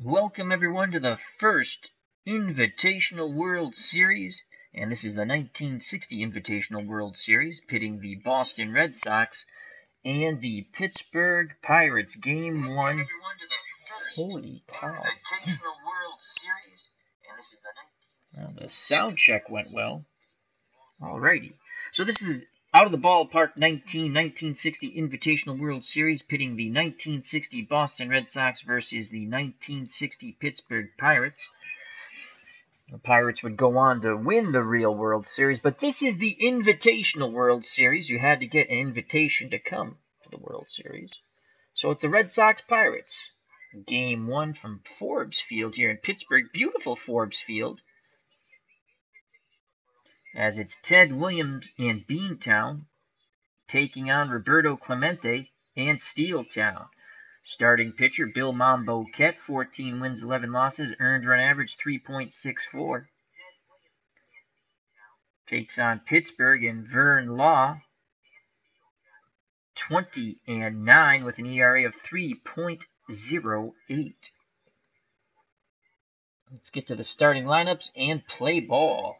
Welcome everyone to the first Invitational World Series, and this is the 1960 Invitational World Series, pitting the Boston Red Sox and the Pittsburgh Pirates. Game 1. Holy cow. Well, the sound check went well. Alrighty. So this is out of the ballpark 1960 Invitational World Series, pitting the 1960 Boston Red Sox versus the 1960 Pittsburgh Pirates. The Pirates would go on to win the real World Series, but this is the Invitational World Series. You had to get an invitation to come to the World Series. So it's the Red Sox Pirates. Game 1 from Forbes Field here in Pittsburgh. Beautiful Forbes Field. As it's Ted Williams and Beantown taking on Roberto Clemente and Steeltown. Starting pitcher Bill Monbouquette, 14 wins, 11 losses, earned run average 3.64. Takes on Pittsburgh and Vern Law, 20-9 with an ERA of 3.08. Let's get to the starting lineups and play ball.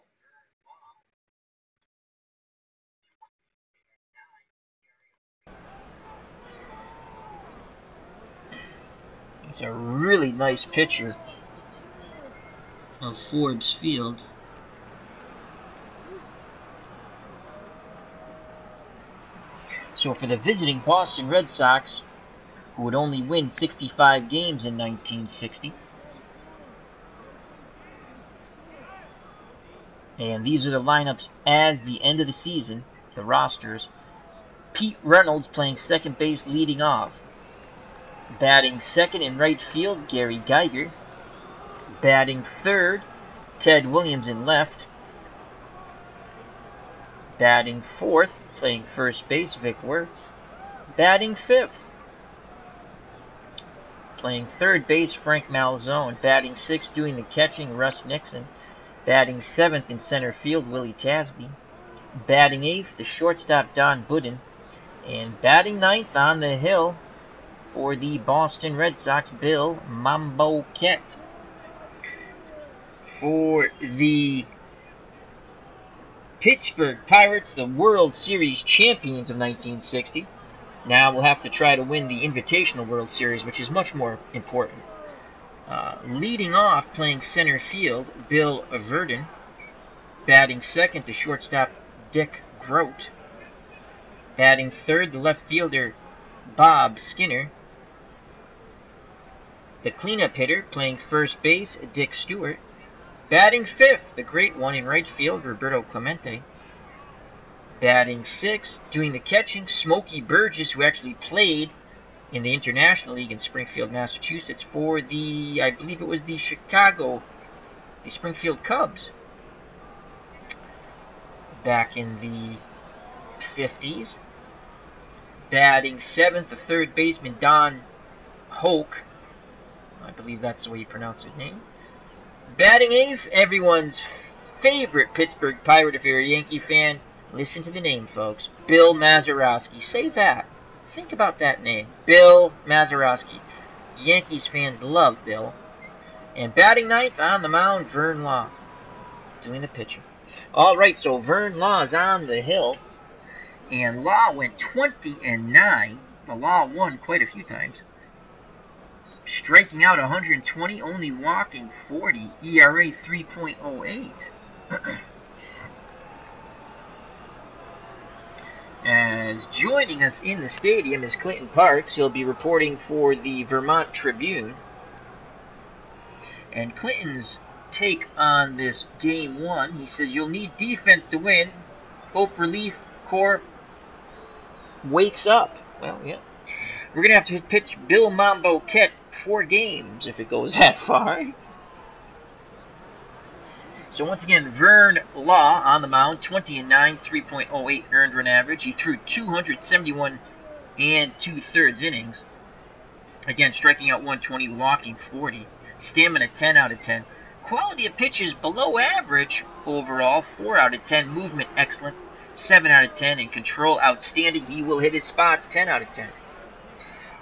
It's a really nice picture of Forbes Field. So for the visiting Boston Red Sox, who would only win 65 games in 1960, and these are the lineups as the end of the season, the rosters. Pete Reynolds playing second base leading off. Batting second in right field, Gary Geiger. Batting third, Ted Williams in left. Batting fourth, playing first base, Vic Wertz. Batting fifth, playing third base, Frank Malzone. Batting sixth, doing the catching, Russ Nixon. Batting seventh in center field, Willie Tasby. Batting eighth, the shortstop, Don Budden. And batting ninth on the hill for the Boston Red Sox, Bill Monbouquette. For the Pittsburgh Pirates, the World Series champions of 1960, now we'll have to try to win the Invitational World Series, which is much more important. Leading off, playing center field, Bill Vern. Batting second, the shortstop, Dick Grote. Batting third, the left fielder, Bob Skinner. The cleanup hitter, playing first base, Dick Stewart. Batting fifth, the great one in right field, Roberto Clemente. Batting sixth, doing the catching, Smokey Burgess, who actually played in the International League in Springfield, Massachusetts for the, I believe it was the Springfield Cubs back in the 50s. Batting seventh, the third baseman, Don Hoke. I believe that's the way you pronounce his name. Batting eighth, everyone's favorite Pittsburgh Pirate. If you're a Yankee fan, listen to the name, folks. Bill Mazeroski. Say that. Think about that name. Bill Mazeroski. Yankees fans love Bill. And batting ninth on the mound, Vern Law, doing the pitching. Alright, so Vern Law is on the hill. And Law went 20-9. The Law won quite a few times. Striking out 120, only walking 40, ERA 3.08. As joining us in the stadium is Clinton Parks. He'll be reporting for the Vermont Tribune. And Clinton's take on this Game 1, he says, you'll need defense to win. Hope relief corps wakes up. Well, yeah. We're going to have to pitch Bill Monbouquette 4 games if it goes that far. So once again, Vern Law on the mound, 20-9, 3.08 earned run average. He threw 271 2/3 innings. Again, striking out 120, walking 40. Stamina 10 out of 10. Quality of pitches below average overall, 4 out of 10. Movement excellent, 7 out of 10. And control outstanding. He will hit his spots, 10 out of 10.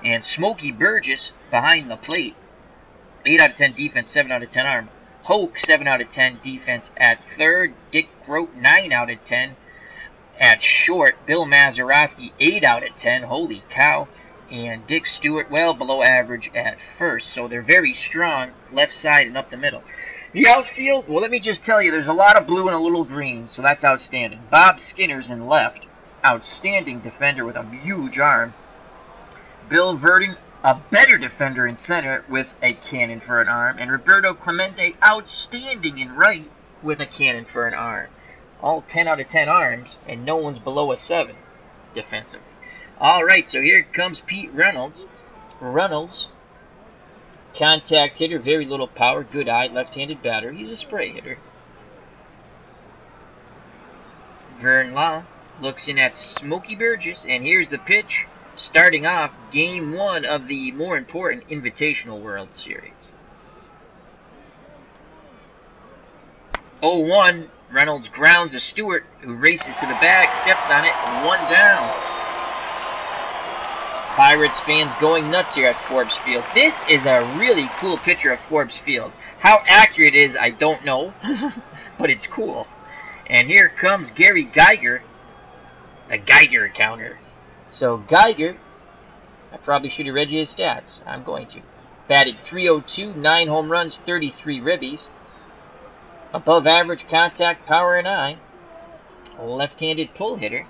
And Smokey Burgess behind the plate, 8 out of 10 defense, 7 out of 10 arm. Hoke, 7 out of 10 defense at third. Dick Grote, 9 out of 10 at short. Bill Mazeroski, 8 out of 10. Holy cow. And Dick Stewart, well below average at first. So they're very strong left side and up the middle. The outfield, well, let me just tell you, there's a lot of blue and a little green, so that's outstanding. Bob Skinner's in left. Outstanding defender with a huge arm. Bill Verdon, a better defender in center with a cannon for an arm. And Roberto Clemente, outstanding in right with a cannon for an arm. All 10 out of 10 arms, and no one's below a 7 defensively. All right, so here comes Pete Reynolds. Reynolds, contact hitter, very little power, good eye, left-handed batter. He's a spray hitter. Vern Law looks in at Smokey Burgess, and here's the pitch. Starting off Game 1 of the more important Invitational World Series. 0-1, Reynolds grounds to Stewart, who races to the bag, steps on it, 1 down. Pirates fans going nuts here at Forbes Field. This is a really cool picture of Forbes Field. How accurate it is, I don't know, but it's cool. And here comes Gary Geiger, the Geiger counter. So Geiger, I probably should have read you his stats. I'm going to. Batted .302, 9 home runs, 33 ribbies. Above average contact, power, and eye. A left-handed pull hitter.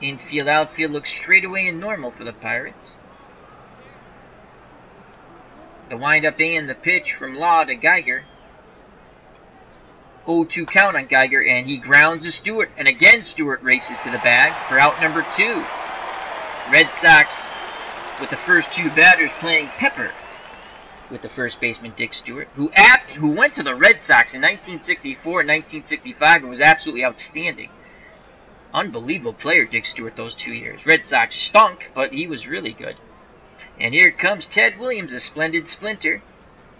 Infield, outfield looks straight away and normal for the Pirates. The windup and the pitch from Law to Geiger. 0-2 count on Geiger, and he grounds to Stewart. And again, Stewart races to the bag for out number 2. Red Sox with the first 2 batters playing Pepper with the first baseman Dick Stewart, who went to the Red Sox in 1964 and 1965 and was absolutely outstanding. Unbelievable player, Dick Stewart, those 2 years. Red Sox stunk, but he was really good. And here comes Ted Williams, a splendid splinter.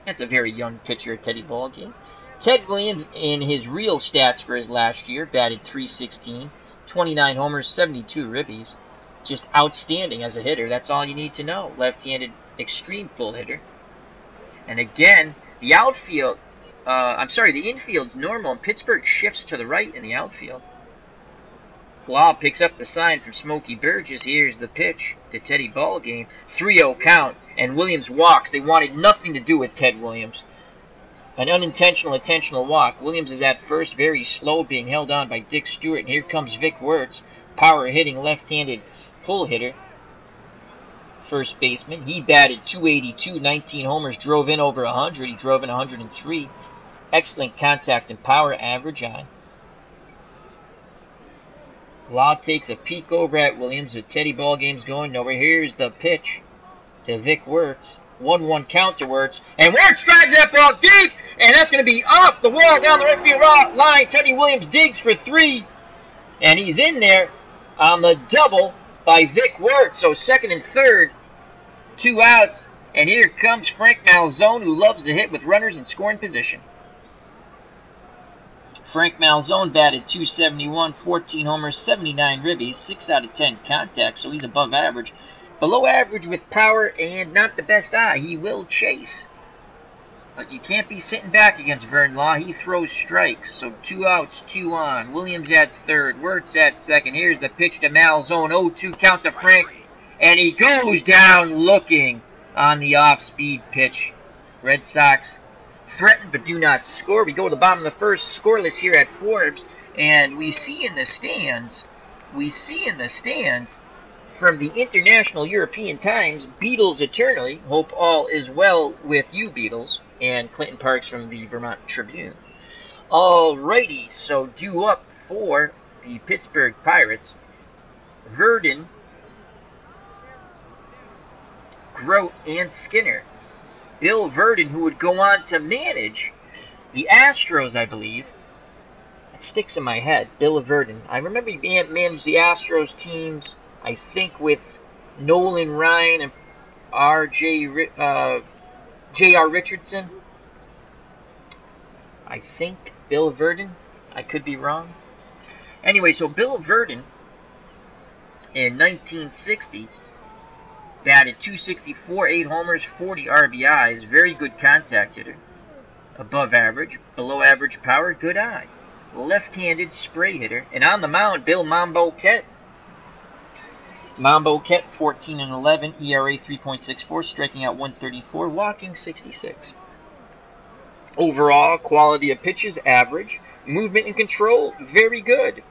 That's a very young pitcher at Teddy Ballgame. Ted Williams, in his real stats for his last year, batted .316, 29 homers, 72 ribbies. Just outstanding as a hitter. That's all you need to know. Left-handed extreme pull hitter. And again, the infield's normal, and Pittsburgh shifts to the right in the outfield. Law picks up the sign from Smokey Burgess. Here's the pitch to Teddy Ballgame. 3-0 count, and Williams walks. They wanted nothing to do with Ted Williams. An unintentional intentional walk. Williams is at first, very slow, being held on by Dick Stewart. And here comes Vic Wertz, power hitting left-handed pull hitter. First baseman. He batted .282, 19 homers, drove in over 100. He drove in 103. Excellent contact and power, average eye. Law takes a peek over at Williams. The Teddy Ballgame's going nowhere. Here's the pitch to Vic Wertz. 1-1 count to Wertz. And Wertz drives that ball deep. And that's going to be off the wall down the right field line. Teddy Williams digs for 3. And he's in there on the double by Vic Wertz. So second and third, 2 outs. And here comes Frank Malzone, who loves to hit with runners in scoring position. Frank Malzone batted .271, 14 homers, 79 ribbies, 6 out of 10 contact, so he's above average. Below average with power and not the best eye. He will chase. But you can't be sitting back against Vern Law. He throws strikes. So 2 outs, 2 on. Williams at third. Wertz at second. Here's the pitch to Malzone. 0-2 count to Frank. And he goes down looking on the off-speed pitch. Red Sox threaten but do not score. We go to the bottom of the first, scoreless here at Forbes. And we see in the stands from the International European Times, Beatles eternally. Hope all is well with you, Beatles. And Clinton Parks from the Vermont Tribune. Alrighty, so due up for the Pittsburgh Pirates. Verdon, Grote, and Skinner. Bill Verdon, who would go on to manage the Astros, I believe. It sticks in my head, Bill Verdon. I remember he managed the Astros teams, I think, with Nolan Ryan and J.R. Richardson. I think Bill Verdon. I could be wrong. Anyway, so Bill Verdon in 1960 Batted .264, 8 homers, 40 RBIs. Very good contact hitter. Above average, below average power, good eye. Left-handed spray hitter. And on the mound, Bill Monbouquette. Monbouquette, 14-11, ERA 3.64, striking out 134, walking 66. Overall, quality of pitches, average. Movement and control, very good.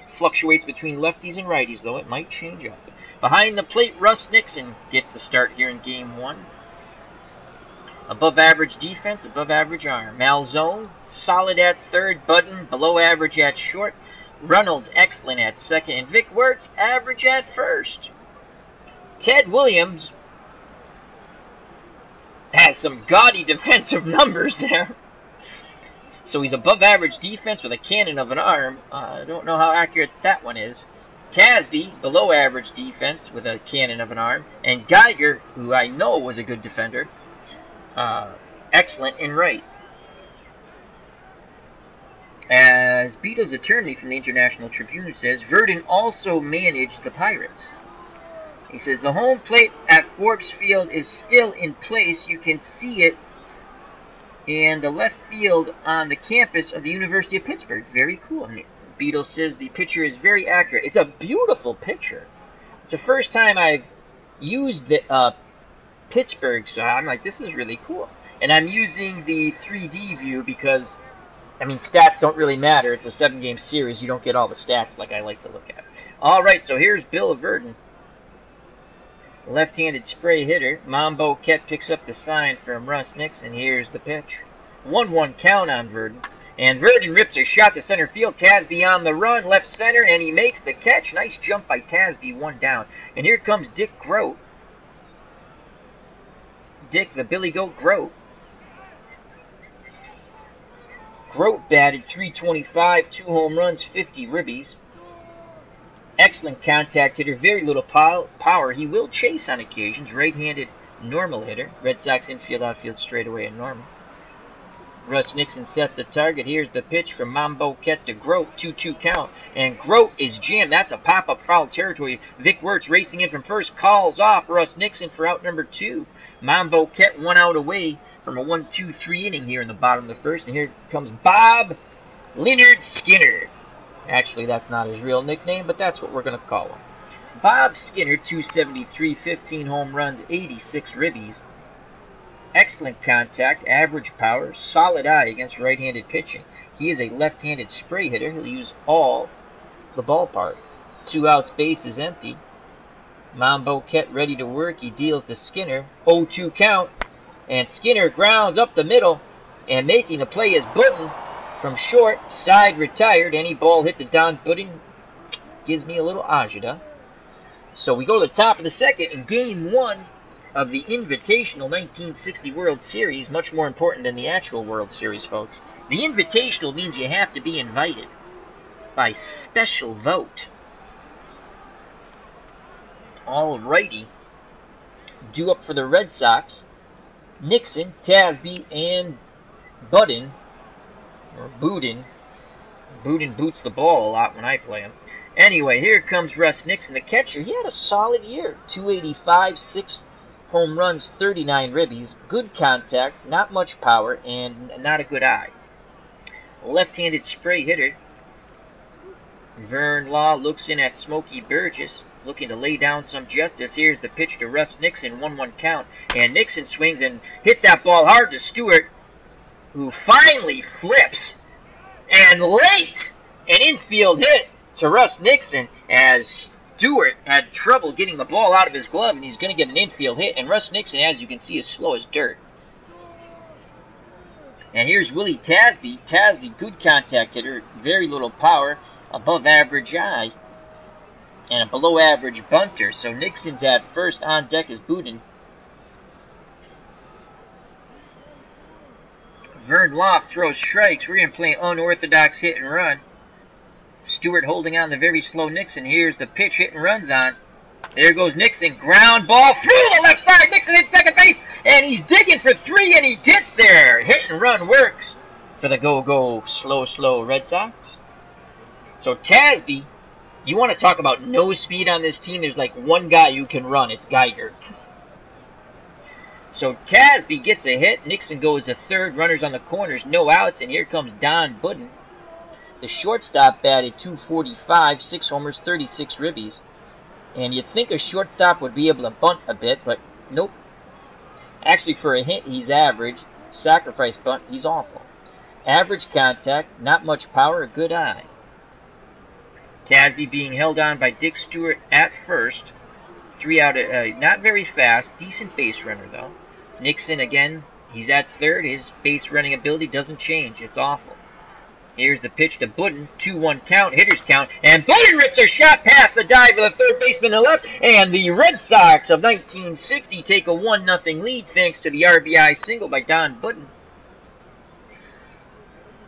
Fluctuates between lefties and righties, though it might change up. Behind the plate, Russ Nixon gets the start here in Game 1. Above average defense, above average arm. Malzone, solid at third. Budden, below average at short. Reynolds, excellent at second. And Vic Wertz, average at first. Ted Williams has some gaudy defensive numbers there. So he's above average defense with a cannon of an arm. I don't know how accurate that one is. Tasby, below average defense with a cannon of an arm. And Geiger, who I know was a good defender, excellent in right. As Beatles' attorney from the International Tribune says, Verdon also managed the Pirates. He says, the home plate at Forbes Field is still in place. You can see it in the left field on the campus of the University of Pittsburgh. Very cool. And Beatles says the picture is very accurate. It's a beautiful picture. It's the first time I've used the Pittsburgh, so I'm like, this is really cool. And I'm using the 3D view because, I mean, stats don't really matter. It's a 7-game series. You don't get all the stats like I like to look at. All right, so here's Bill Verdon. Left-handed spray hitter. Monbouquette picks up the sign from Russ Nixon. Here's the pitch. 1-1 count on Verdon. And Verdon rips a shot to center field. Tasby on the run, left center, and he makes the catch. Nice jump by Tasby, 1 down. And here comes Dick Grote. Dick, the Billy Goat Grote. Grote batted .325, 2 home runs, 50 ribbies. Excellent contact hitter, very little power. He will chase on occasions. Right-handed normal hitter. Red Sox infield, outfield straightaway and normal. Russ Nixon sets a target. Here's the pitch from Monbouquette to Grote. 2-2 count. And Grote is jammed. That's a pop-up foul territory. Vic Wertz racing in from first. Calls off Russ Nixon for out number 2. Monbouquette 1 out away from a 1-2-3 inning here in the bottom of the first. And here comes Bob Leonard Skinner. Actually, that's not his real nickname, but that's what we're going to call him. Bob Skinner, 273, 15 home runs, 86 ribbies. Excellent contact, average power, solid eye against right-handed pitching. He is a left-handed spray hitter. He'll use all the ballpark. 2 outs, base is empty. Monbouquette ready to work. He deals to Skinner. 0-2 count. And Skinner grounds up the middle. And making the play is Budden from short. Side retired. Any ball hit to Don Budden gives me a little agita. So we go to the top of the second in Game 1 of the Invitational 1960 World Series. Much more important than the actual World Series, folks. The Invitational means you have to be invited by special vote. Alrighty. Due up for the Red Sox. Nixon, Tasby, and Budden. Or Boudin. Boudin boots the ball a lot when I play him. Anyway, here comes Russ Nixon, the catcher. He had a solid year. 285, 6 home runs, 39 ribbies. Good contact, not much power, and not a good eye. Left-handed spray hitter. Vern Law looks in at Smokey Burgess, looking to lay down some justice. Here's the pitch to Russ Nixon, 1-1 count. And Nixon swings and hit that ball hard to Stewart, who finally flips. And late, an infield hit to Russ Nixon as Stewart had trouble getting the ball out of his glove, and he's going to get an infield hit. And Russ Nixon, as you can see, is slow as dirt. And here's Willie Tasby. Tasby, good contact hitter, very little power, above average eye, and a below average bunter. So Nixon's at first. On deck is Boudin. Vern Loft throws strikes. We're going to play unorthodox hit and run. Stewart holding on the very slow Nixon. Here's the pitch, hit and runs on. There goes Nixon. Ground ball through the left side. Nixon hits second base, and he's digging for 3, and he gets there. Hit and run works for the go-go slow Red Sox. So Tasby You want to talk about no speed on this team? There's like one guy who can run. It's Geiger. So Tasby gets a hit. Nixon goes to third. Runners on the corners. No outs. And here comes Don Budden. The shortstop batted .245, 6 homers, 36 ribbies. And you think a shortstop would be able to bunt a bit, but nope. Actually, for a hit, he's average. Sacrifice bunt, he's awful. Average contact, not much power, a good eye. Tasby being held on by Dick Stewart at first. 3 out, not very fast. Decent base runner, though. Nixon, again, he's at third. His base running ability doesn't change. It's awful. Here's the pitch to Budden. 2-1 count, hitters count. And Budden rips a shot past the dive of the third baseman to left. And the Red Sox of 1960 take a 1-0 lead thanks to the RBI single by Don Budden.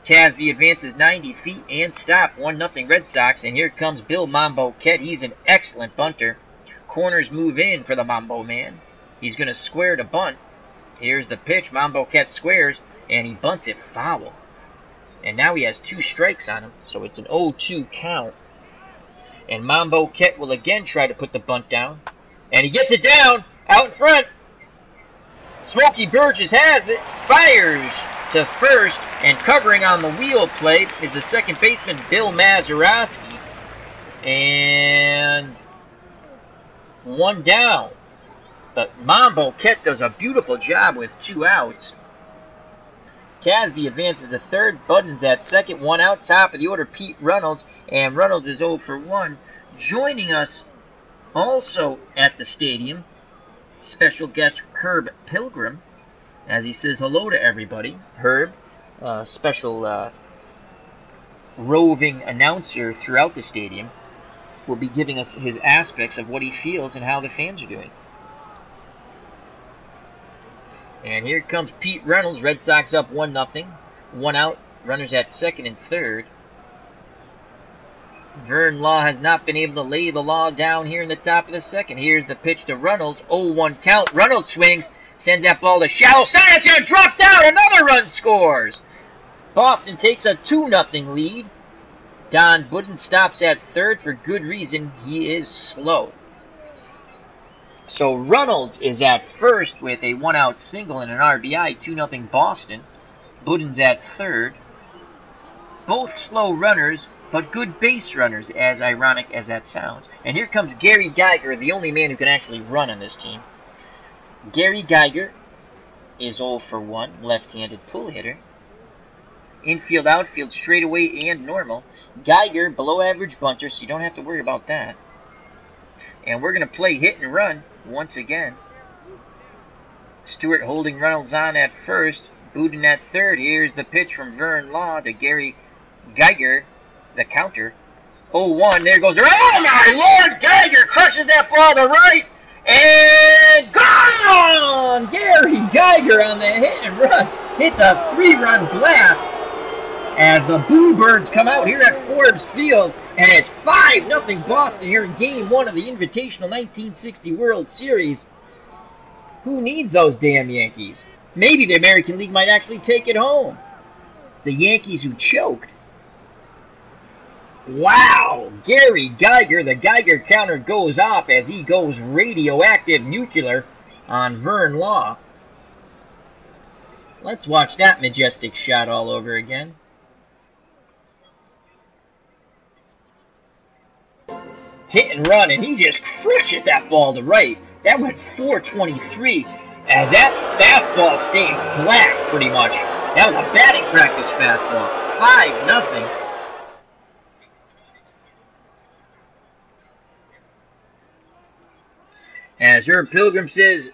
Tasby advances 90 feet and stop. 1-0 Red Sox. And here comes Bill Monbouquette. He's an excellent bunter. Corners move in for the Mambo man. He's going to square to bunt. Here's the pitch. Monbouquette squares, and he bunts it foul. And now he has 2 strikes on him, so it's an 0-2 count. And Monbouquette will again try to put the bunt down. And he gets it down, out in front. Smokey Burgess has it, fires to first, and covering on the wheel play is the second baseman, Bill Mazeroski. And 1 down. But Monbouquette does a beautiful job with 2 outs. Tasby advances to third. Budden's at second. 1 out. Top of the order, Pete Reynolds. And Reynolds is 0 for 1. Joining us also at the stadium, special guest Herb Pilgrim, as he says hello to everybody. Herb, special roving announcer throughout the stadium, will be giving us his aspects of what he feels and how the fans are doing. And here comes Pete Reynolds. Red Sox up 1-0. 1 out. Runners at second and third. Vern Law has not been able to lay the law down here in the top of the second. Here's the pitch to Reynolds. 0-1 count. Reynolds swings. Sends that ball to shallow center. It's going to drop down. Another run scores. Boston takes a 2-0 lead. Don Budden stops at third for good reason. He is slow. So Reynolds is at first with a 1-out single and an RBI, 2-0 Boston. Budden's at third. Both slow runners, but good base runners, as ironic as that sounds. And here comes Gary Geiger, the only man who can actually run on this team. Gary Geiger is 0 for 1, left-handed pull hitter. Infield, outfield, straightaway, and normal. Geiger, below average bunter, so you don't have to worry about that. And we're going to play hit and run once again. Stewart holding Reynolds on at first. Budden at third. Here's the pitch from Vern Law to Gary Geiger. The counter. 0-1. There goes. Oh, my Lord! Geiger crushes that ball to right. And gone! Gary Geiger on the hit and run. Hits a 3-run blast as the Boo Birds come out here at Forbes Field. And it's 5-0 Boston here in Game 1 of the Invitational 1960 World Series. Who needs those damn Yankees? Maybe the American League might actually take it home. It's the Yankees who choked. Wow! Gary Geiger, the Geiger counter goes off as he goes radioactive nuclear on Vern Law. Let's watch that majestic shot all over again. Hit and run, and he just crushes that ball to right. That went 423, as that fastball stayed flat pretty much. That was a batting practice fastball. 5-0. As Herb Pilgrim says,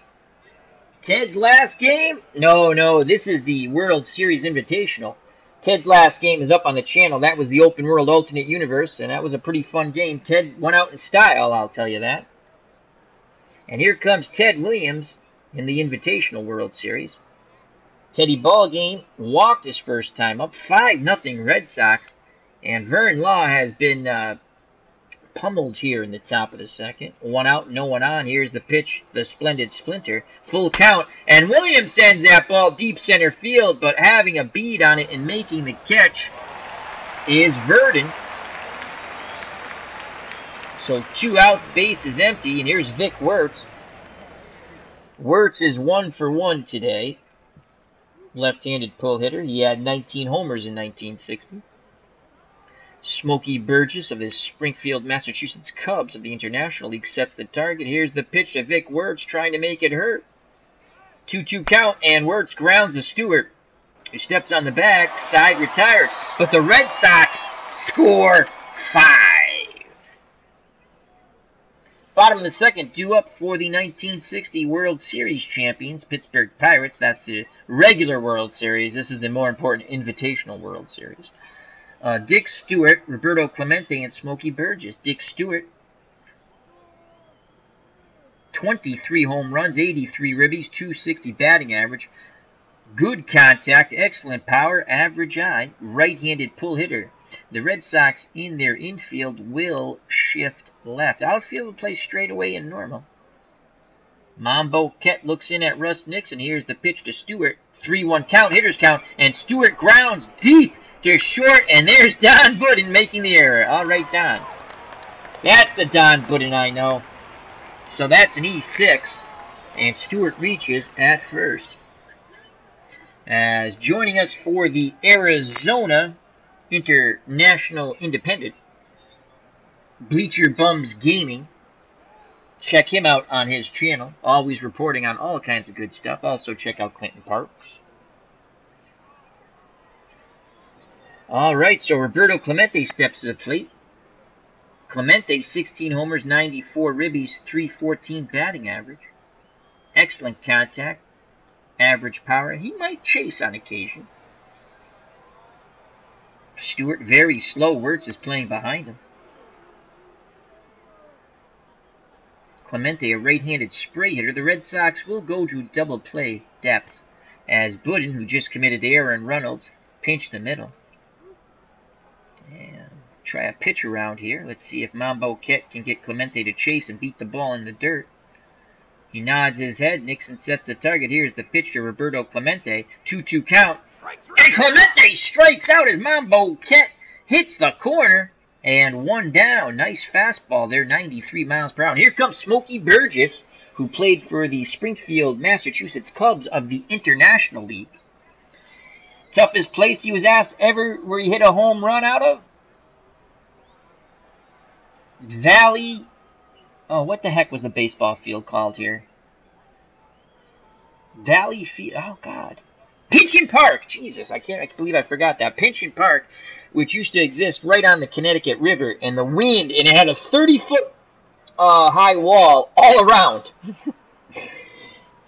Ted's last game? No, this is the World Series Invitational. Ted's last game is up on the channel. That was the Open World Alternate Universe, and that was a pretty fun game. Ted went out in style, I'll tell you that. And here comes Ted Williams in the Invitational World Series. Teddy Ballgame walked his first time up. 5-0 Red Sox. And Vern Law has been pummeled here in the top of the second. 1 out, no one on. Here's the pitch, the splendid splinter. Full count. And Williams sends that ball deep center field, but having a bead on it and making the catch is Verdon. So 2 outs, base is empty, and here's Vic Wertz. Wertz is 1 for 1 today. Left-handed pull hitter. He had 19 homers in 1960. Smokey Burgess of the Springfield, Massachusetts Cubs of the International League sets the target. Here's the pitch to Vic Wertz, trying to make it hurt. 2-2 count, and Wertz grounds to Stewart, who steps on the back, side retired. But the Red Sox score 5. Bottom of the second, due up for the 1960 World Series champions, Pittsburgh Pirates. That's the regular World Series. This is the more important Invitational World Series. Dick Stewart, Roberto Clemente, and Smokey Burgess. Dick Stewart, 23 home runs, 83 ribbies, 260 batting average. Good contact, excellent power, average eye, right-handed pull hitter. The Red Sox in their infield will shift left. Outfield will play straight away and normal. Monbouquette looks in at Russ Nixon. Here's the pitch to Stewart. 3-1 count, hitters count, and Stewart grounds deep to short, and there's Don Budden making the error. All right, Don. That's the Don Budden I know. So that's an E6, and Stewart reaches at first. As joining us for the Arizona International Independent, Bleacher Bums Gaming. Check him out on his channel. Always reporting on all kinds of good stuff. Also check out Clinton Parks. Alright, so Roberto Clemente steps to the plate. Clemente, 16 homers, 94 ribbies, 314 batting average. Excellent contact. Average power. He might chase on occasion. Stewart, very slow. Wertz is playing behind him. Clemente, a right-handed spray hitter. The Red Sox will go to double play depth as Budden, who just committed the error, and Reynolds pinch the middle. And try a pitch around here. Let's see if Monbouquette can get Clemente to chase and beat the ball in the dirt. He nods his head. Nixon sets the target. Here's the pitch to Roberto Clemente. 2-2 count. And Clemente strikes out as Monbouquette hits the corner. And 1 down. Nice fastball there, 93 miles per hour. And here comes Smokey Burgess, who played for the Springfield, Massachusetts Cubs of the International League. Toughest place he was asked ever where he hit a home run out of? Valley. Oh, what the heck was the baseball field called here? Valley Field. Oh, God. Pinchin Park. Jesus, I can't believe I forgot that. Pinchin Park, which used to exist right on the Connecticut River, and the wind, and it had a 30-foot high wall all around.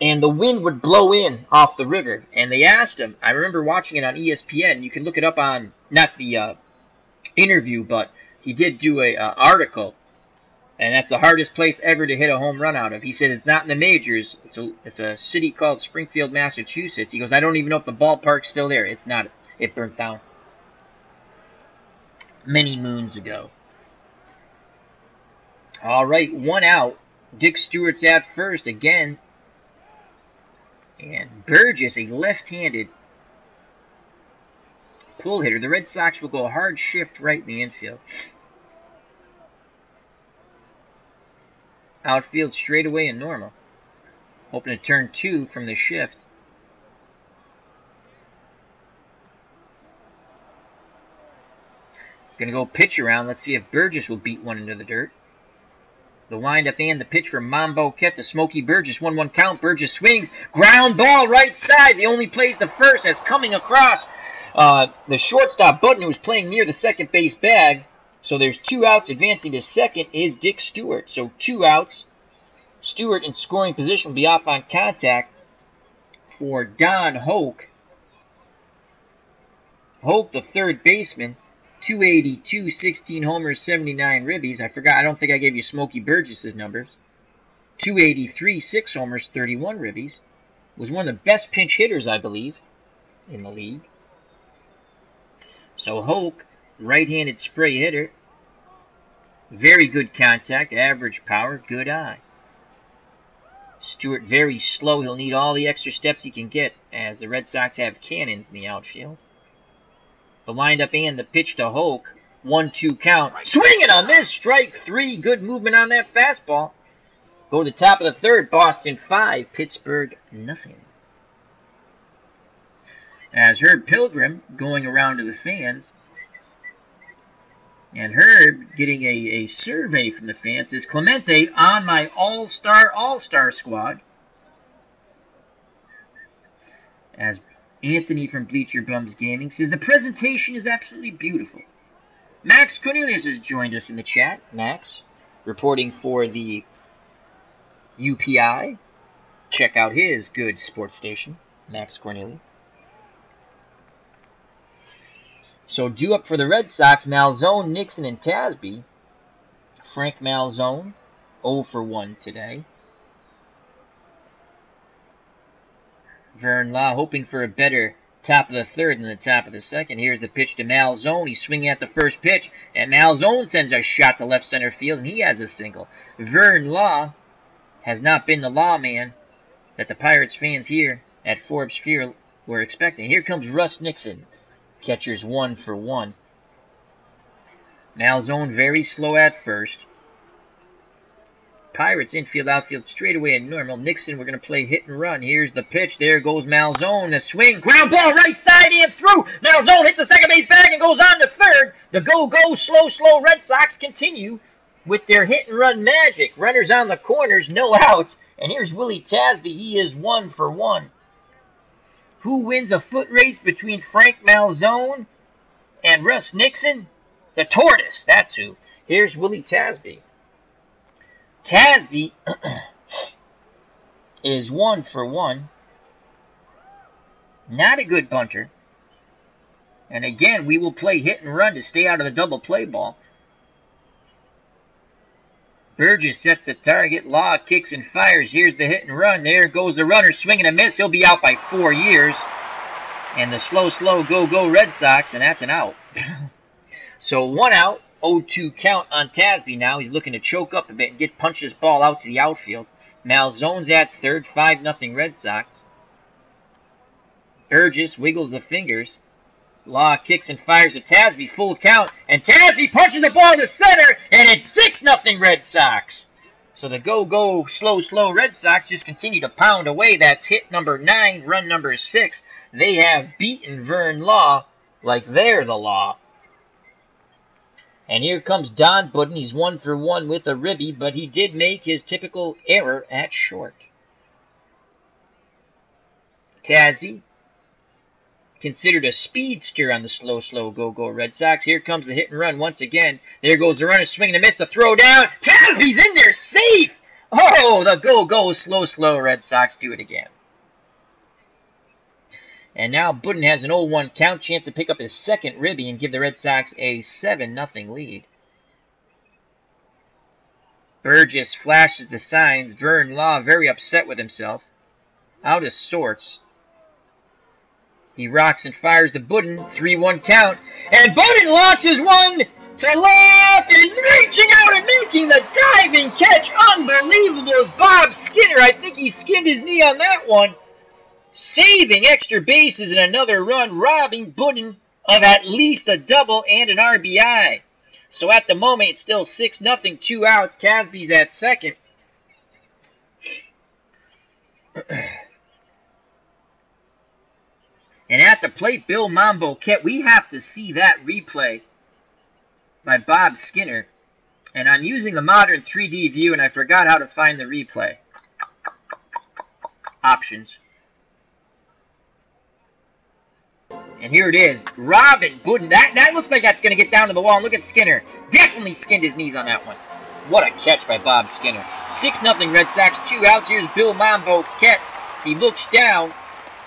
And the wind would blow in off the river. And they asked him, I remember watching it on ESPN. You can look it up on, not the interview, but he did do a article. And that's the hardest place ever to hit a home run out of. He said it's not in the majors. It's a city called Springfield, Massachusetts. He goes, I don't even know if the ballpark's still there. It's not. It burnt down many moons ago. All right, 1 out. Dick Stewart's at first again. And Burgess, a left-handed pull hitter. The Red Sox will go hard shift right in the infield. Outfield straightaway and normal. Hoping to turn 2 from the shift. Gonna go pitch around. Let's see if Burgess will beat one into the dirt. The windup and the pitch from Monbouquette to Smokey Burgess. 1-1 count. Burgess swings. Ground ball right side. The only plays the first as coming across the shortstop Budden, who was playing near the second base bag. So there's 2 outs. Advancing to second is Dick Stewart. So 2 outs. Stewart in scoring position will be off on contact for Don Hoke. Hoke, the third baseman. 282, 16 homers, 79 ribbies. I don't think I gave you Smokey Burgess's numbers. 283, 6 homers, 31 ribbies. Was one of the best pinch hitters, I believe, in the league. So Hoke, right-handed spray hitter. Very good contact, average power, good eye. Stewart very slow. He'll need all the extra steps he can get as the Red Sox have cannons in the outfield. The windup and the pitch to Hoke. 1-2 count. Swing and a miss. Strike 3. Good movement on that fastball. Go to the top of the third. Boston 5, Pittsburgh nothing. As Herb Pilgrim going around to the fans. And Herb getting a survey from the fans. Says, Clemente on my all-star squad. As Anthony from Bleacher Bums Gaming says, the presentation is absolutely beautiful. Max Cornelius has joined us in the chat. Max, reporting for the UPI. Check out his good sports station, Max Cornelius. So due up for the Red Sox, Malzone, Nixon, and Tasby. Frank Malzone, 0 for 1 today. Vern Law hoping for a better top of the third than the top of the second. Here's the pitch to Malzone. He's swinging at the first pitch, and Malzone sends a shot to left center field, and he has a single. Vern Law has not been the lawman that the Pirates fans here at Forbes Field were expecting. Here comes Russ Nixon. Catcher's 1 for 1. Malzone very slow at first. Pirates infield, outfield straight away at normal. Nixon, we're going to play hit and run. Here's the pitch. There goes Malzone. The swing. Ground ball right side and through. Malzone hits the second base bag and goes on to third. The go-go, slow Red Sox continue with their hit and run magic. Runners on the corners, no outs. And here's Willie Tasby. He is 1 for 1. Who wins a foot race between Frank Malzone and Russ Nixon? The Tortoise. That's who. Here's Willie Tasby. Tasby is 1 for 1. Not a good bunter. And again, we will play hit and run to stay out of the double play ball. Burgess sets the target. Law kicks and fires. Here's the hit and run. There goes the runner. Swing and a miss. He'll be out by 4 years. And the slow go Red Sox. And that's an out. So 1 out. 0-2 count on Tasby now. He's looking to choke up a bit and punch this ball out to the outfield. Malzone's at third. 5-0 Red Sox. Burgess wiggles the fingers. Law kicks and fires to Tasby. Full count. And Tasby punches the ball to center. And it's 6-0 Red Sox. So the go slow Red Sox just continue to pound away. That's hit number 9, run number 6. They have beaten Vern Law like they're the law. And here comes Don Budden. He's 1 for 1 with a ribby, but he did make his typical error at short. Tasby, considered a speedster on the slow go Red Sox. Here comes the hit and run once again. There goes the runner, swinging and miss, the throw down. Tasby's in there, safe! Oh, the go slow Red Sox do it again. And now Budden has an 0-1 count, chance to pick up his second ribby and give the Red Sox a 7-0 lead. Burgess flashes the signs. Vern Law very upset with himself. Out of sorts. He rocks and fires to Budden. 3-1 count. And Budden launches one to left and reaching out and making the diving catch. Unbelievable as Bob Skinner. I think he skinned his knee on that one. Saving extra bases and another run, robbing Budden of at least a double and an RBI. So at the moment, it's still 6-0, 2 outs. Tasby's at second. And at the plate, Bill Monbouquette. We have to see that replay by Bob Skinner. And I'm using the modern 3D view, and I forgot how to find the replay. Options. And here it is. Robin Budden. That looks like that's going to get down to the wall. And look at Skinner. Definitely skinned his knees on that one. What a catch by Bob Skinner. 6-0 Red Sox. 2 outs. Here's Bill Monbouquette. He looks down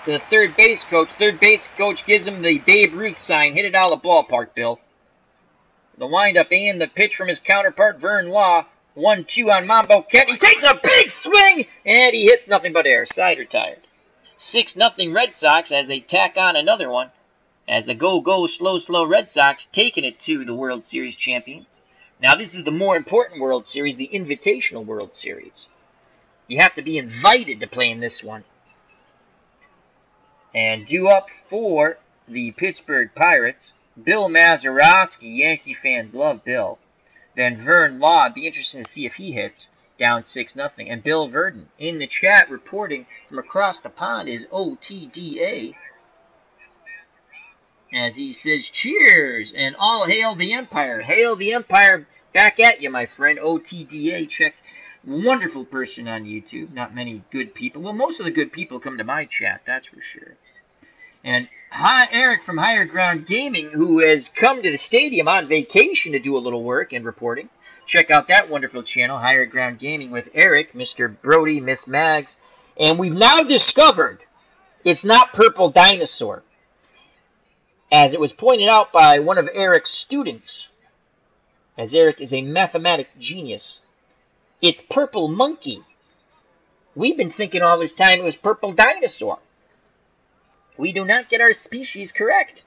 to the third base coach. Third base coach gives him the Babe Ruth sign. Hit it out of the ballpark, Bill. The windup and the pitch from his counterpart, Vern Law. 1-2 on Monbouquette. He takes a big swing. And he hits nothing but air. Side retired. 6-0 Red Sox as they tack on another one. As the go slow Red Sox taking it to the World Series champions. Now this is the more important World Series, the Invitational World Series. You have to be invited to play in this one. And due up for the Pittsburgh Pirates Bill Mazeroski. Yankee fans love Bill. Then Vern Law. Be interesting to see if he hits. Down 6-0. And Bill Verdon in the chat reporting from across the pond is OTDA. As he says, cheers and all hail the Empire. Hail the Empire back at you, my friend. OTDA. Check. Wonderful person on YouTube. Not many good people. Well, most of the good people come to my chat, that's for sure. And hi, Eric from Higher Ground Gaming, who has come to the stadium on vacation to do a little work and reporting. Check out that wonderful channel, Higher Ground Gaming, with Eric, Mr. Brody, Miss Mags. And we've now discovered it's not Purple Dinosaur, as it was pointed out by one of Eric's students, as Eric is a mathematic genius. It's Purple Monkey. We've been thinking all this time it was Purple Dinosaur. We do not get our species correct.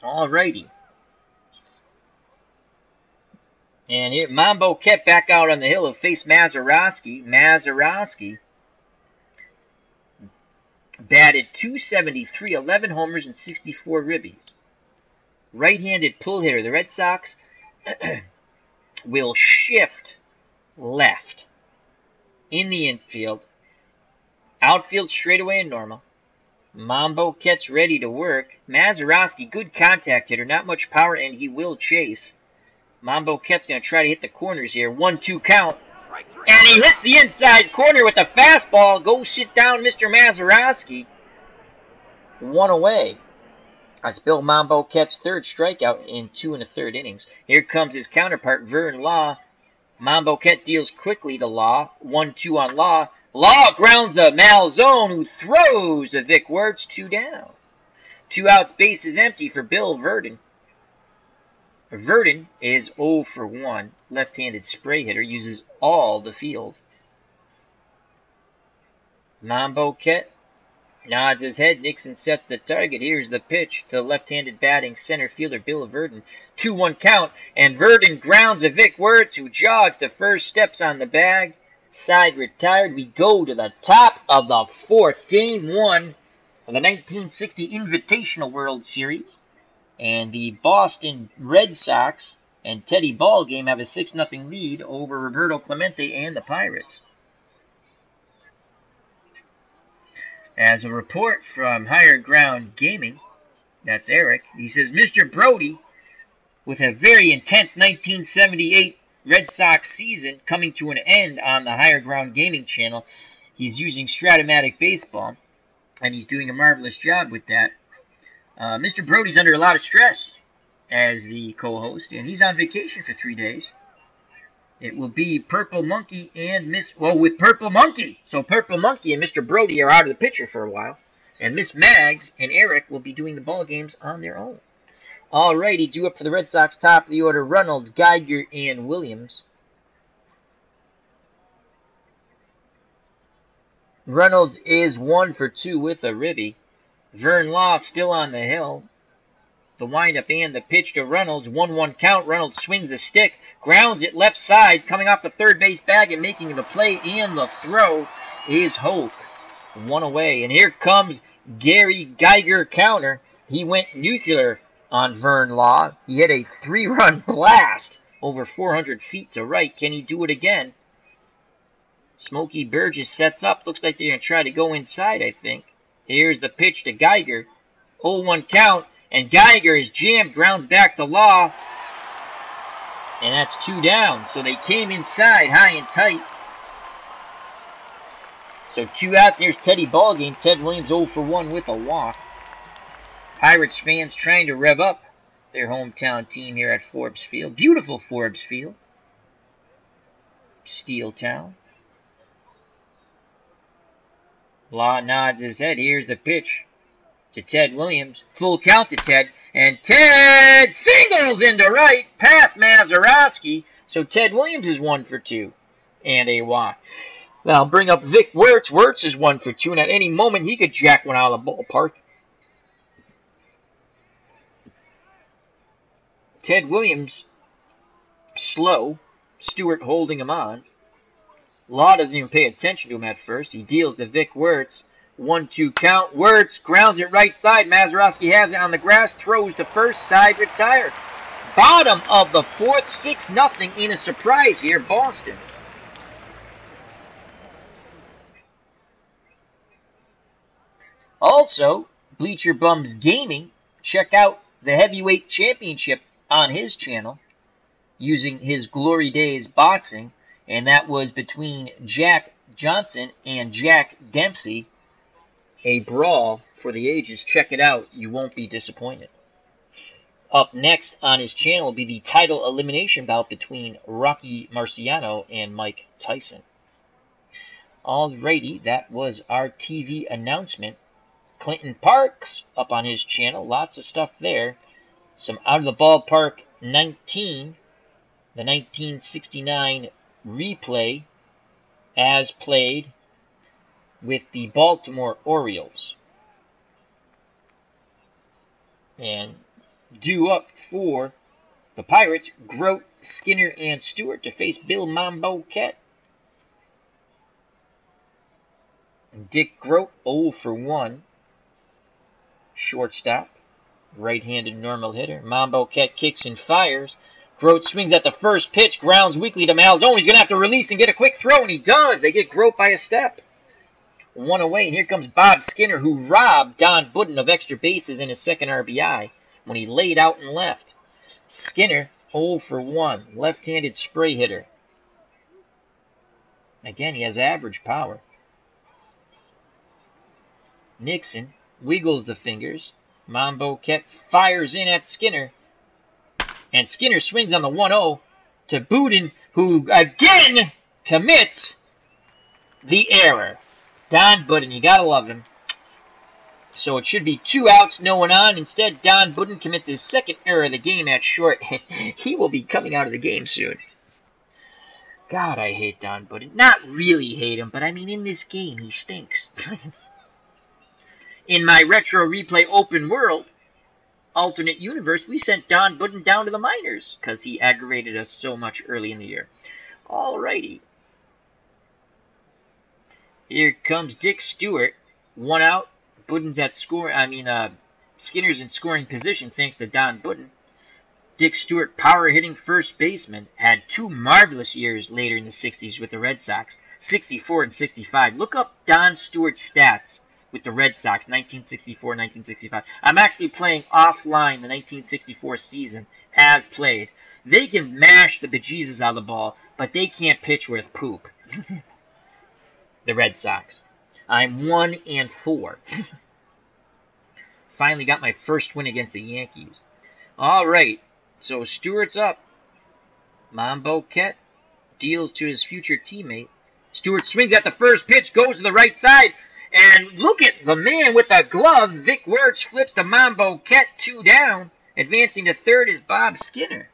Alrighty. And here, Monbouquette back out on the hill of face Mazeroski. Mazeroski batted .273, 11 homers and 64 ribbies. Right-handed pull hitter. The Red Sox will shift left in the infield. Outfield straightaway and normal. Monbouquette's ready to work. Mazeroski, good contact hitter, not much power, and he will chase. Monbouquette's going to try to hit the corners here. 1-2 count. And he hits the inside corner with the fastball. Go sit down, Mr. Mazeroski. 1 away. That's Bill Monbouquette's third strikeout in 2 1/3 innings. Here comes his counterpart, Vern Law. Monbouquette deals quickly to Law. 1-2 on Law. Law grounds a Malzone, who throws to Vic Wertz. 2 down. 2 outs, base is empty for Bill Verdon. Verdon is 0 for 1. Left-handed spray hitter, uses all the field. Monbouquette nods his head. Nixon sets the target. Here's the pitch to the left-handed batting center fielder Bill Verdon. 2-1 count, and Verdon grounds a Vic Wertz, who jogs to first, steps on the bag. Side retired. We go to the top of the 4th, Game 1 of the 1960 Invitational World Series. And the Boston Red Sox and Teddy Ballgame have a 6-0 lead over Roberto Clemente and the Pirates. As a report from Higher Ground Gaming, that's Eric, he says, Mr. Brody, with a very intense 1978 Red Sox season coming to an end on the Higher Ground Gaming channel, he's using Stratomatic Baseball, and he's doing a marvelous job with that. Mr. Brody's under a lot of stress as the co-host, and he's on vacation for 3 days. It will be Purple Monkey and with Purple Monkey. So Purple Monkey and Mr. Brody are out of the picture for a while. And Miss Mags and Eric will be doing the ball games on their own. Alrighty, due up for the Red Sox, top of the order, Reynolds, Geiger, and Williams. Reynolds is 1 for 2 with a ribby. Vern Law still on the hill. The windup and the pitch to Reynolds. 1-1 count. Reynolds swings a stick. Grounds it left side. Coming off the third base bag and making the play and the throw is Hoke. 1 away. And here comes Gary Geiger counter. He went nuclear on Vern Law. He hit a 3-run blast over 400 feet to right. Can he do it again? Smokey Burgess sets up. Looks like they're going to try to go inside, I think. Here's the pitch to Geiger. 0-1 count. And Geiger is jammed. Grounds back to Law. And that's 2 down. So they came inside high and tight. So 2 outs. Here's Teddy Ballgame. Ted Williams 0 for 1 with a walk. Pirates fans trying to rev up their hometown team here at Forbes Field. Beautiful Forbes Field. Steel Town. Law nods his head. Here's the pitch to Ted Williams. Full count to Ted. And Ted singles into right past Mazeroski. So Ted Williams is 1 for 2 and a walk. Now I'll bring up Vic Wertz. Wertz is 1 for 2, and at any moment he could jack one out of the ballpark. Ted Williams slow. Stewart holding him on. Law doesn't even pay attention to him at first. He deals to Vic Wertz. 1-2 count. Wirtz grounds it right side. Mazeroski has it on the grass. Throws to first. Side retired. Bottom of the fourth. 6-0 in a surprise here. Boston. Also, Bleacher Bums Gaming. Check out the Heavyweight Championship on his channel using his Glory Days boxing. And that was between Jack Johnson and Jack Dempsey. A brawl for the ages. Check it out. You won't be disappointed. Up next on his channel will be the title elimination bout between Rocky Marciano and Mike Tyson. Alrighty, that was our TV announcement. Clinton Parks up on his channel. Lots of stuff there. Some Out of the Ballpark 19. The 1969 replay as played with the Baltimore Orioles. And due up for the Pirates, Grote, Skinner, and Stewart to face Bill Monbouquette. Dick Grote, 0 for 1. Shortstop. Right-handed normal hitter. Monbouquette kicks and fires. Grote swings at the first pitch. Grounds weakly to Malzone. He's going to have to release and get a quick throw, and he does. They get Grote by a step. 1 away, and here comes Bob Skinner, who robbed Don Budden of extra bases in his second RBI when he laid out and left. Skinner, 0 for 1. Left-handed spray hitter. Again, he has average power. Nixon wiggles the fingers. Monbouquette fires in at Skinner. And Skinner swings on the 1-0 to Budden, who again commits the error. Don Budden, you gotta love him. So it should be 2 outs, no one on. Instead, Don Budden commits his second error of the game at short. He will be coming out of the game soon. God, I hate Don Budden. Not really hate him, but I mean in this game, he stinks. In my retro replay open world, alternate universe, we sent Don Budden down to the minors because he aggravated us so much early in the year. Alrighty. Here comes Dick Stewart. 1 out. Budden's at Skinner's in scoring position thanks to Don Budden. Dick Stewart, power hitting first baseman, had 2 marvelous years later in the 60s with the Red Sox. 64 and 65. Look up Don Stewart's stats with the Red Sox, 1964, 1965. I'm actually playing offline the 1964 season as played. They can mash the bejesus out of the ball, but they can't pitch worth poop. The Red Sox. I'm 1 and 4. Finally got my first win against the Yankees. Alright, so Stewart's up. Monbouquette deals to his future teammate. Stewart swings at the first pitch, goes to the right side, and look at the man with the glove. Vic Wirtz flips to Monbouquette, 2 down. Advancing to third is Bob Skinner.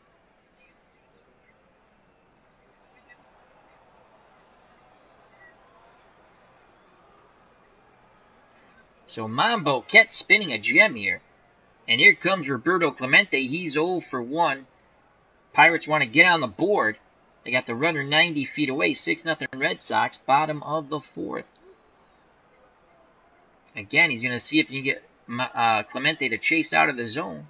So Monbouquette spinning a gem here. And here comes Roberto Clemente. He's 0 for 1. Pirates want to get on the board. They got the runner 90 feet away. 6-0 Red Sox. Bottom of the 4th. Again, he's going to see if he can get Clemente to chase out of the zone.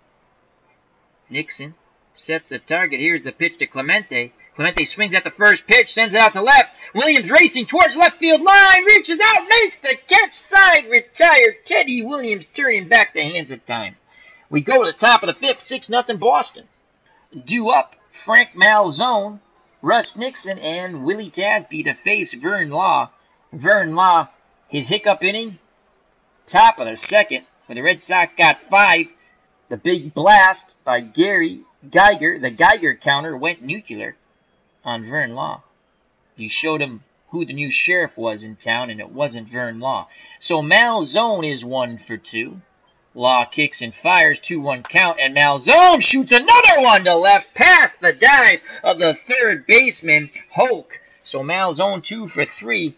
Nixon sets the target. Here's the pitch to Clemente. Clemente swings at the first pitch, sends it out to left. Williams racing towards left field line, reaches out, makes the catch, side retired. Teddy Williams turning back the hands of time. We go to the top of the 5th, 6-0 Boston. Due up, Frank Malzone, Russ Nixon, and Willie Tasby to face Vern Law. Vern Law, his hiccup inning, top of the 2nd, where the Red Sox got 5. The big blast by Gary Geiger, the Geiger counter, went nuclear on Vern Law. He showed him who the new sheriff was in town, and it wasn't Vern Law. So Malzone is 1 for 2. Law kicks and fires, 2-1 count, and Malzone shoots another one to left past the dive of the third baseman, Hoke. So Malzone 2 for 3.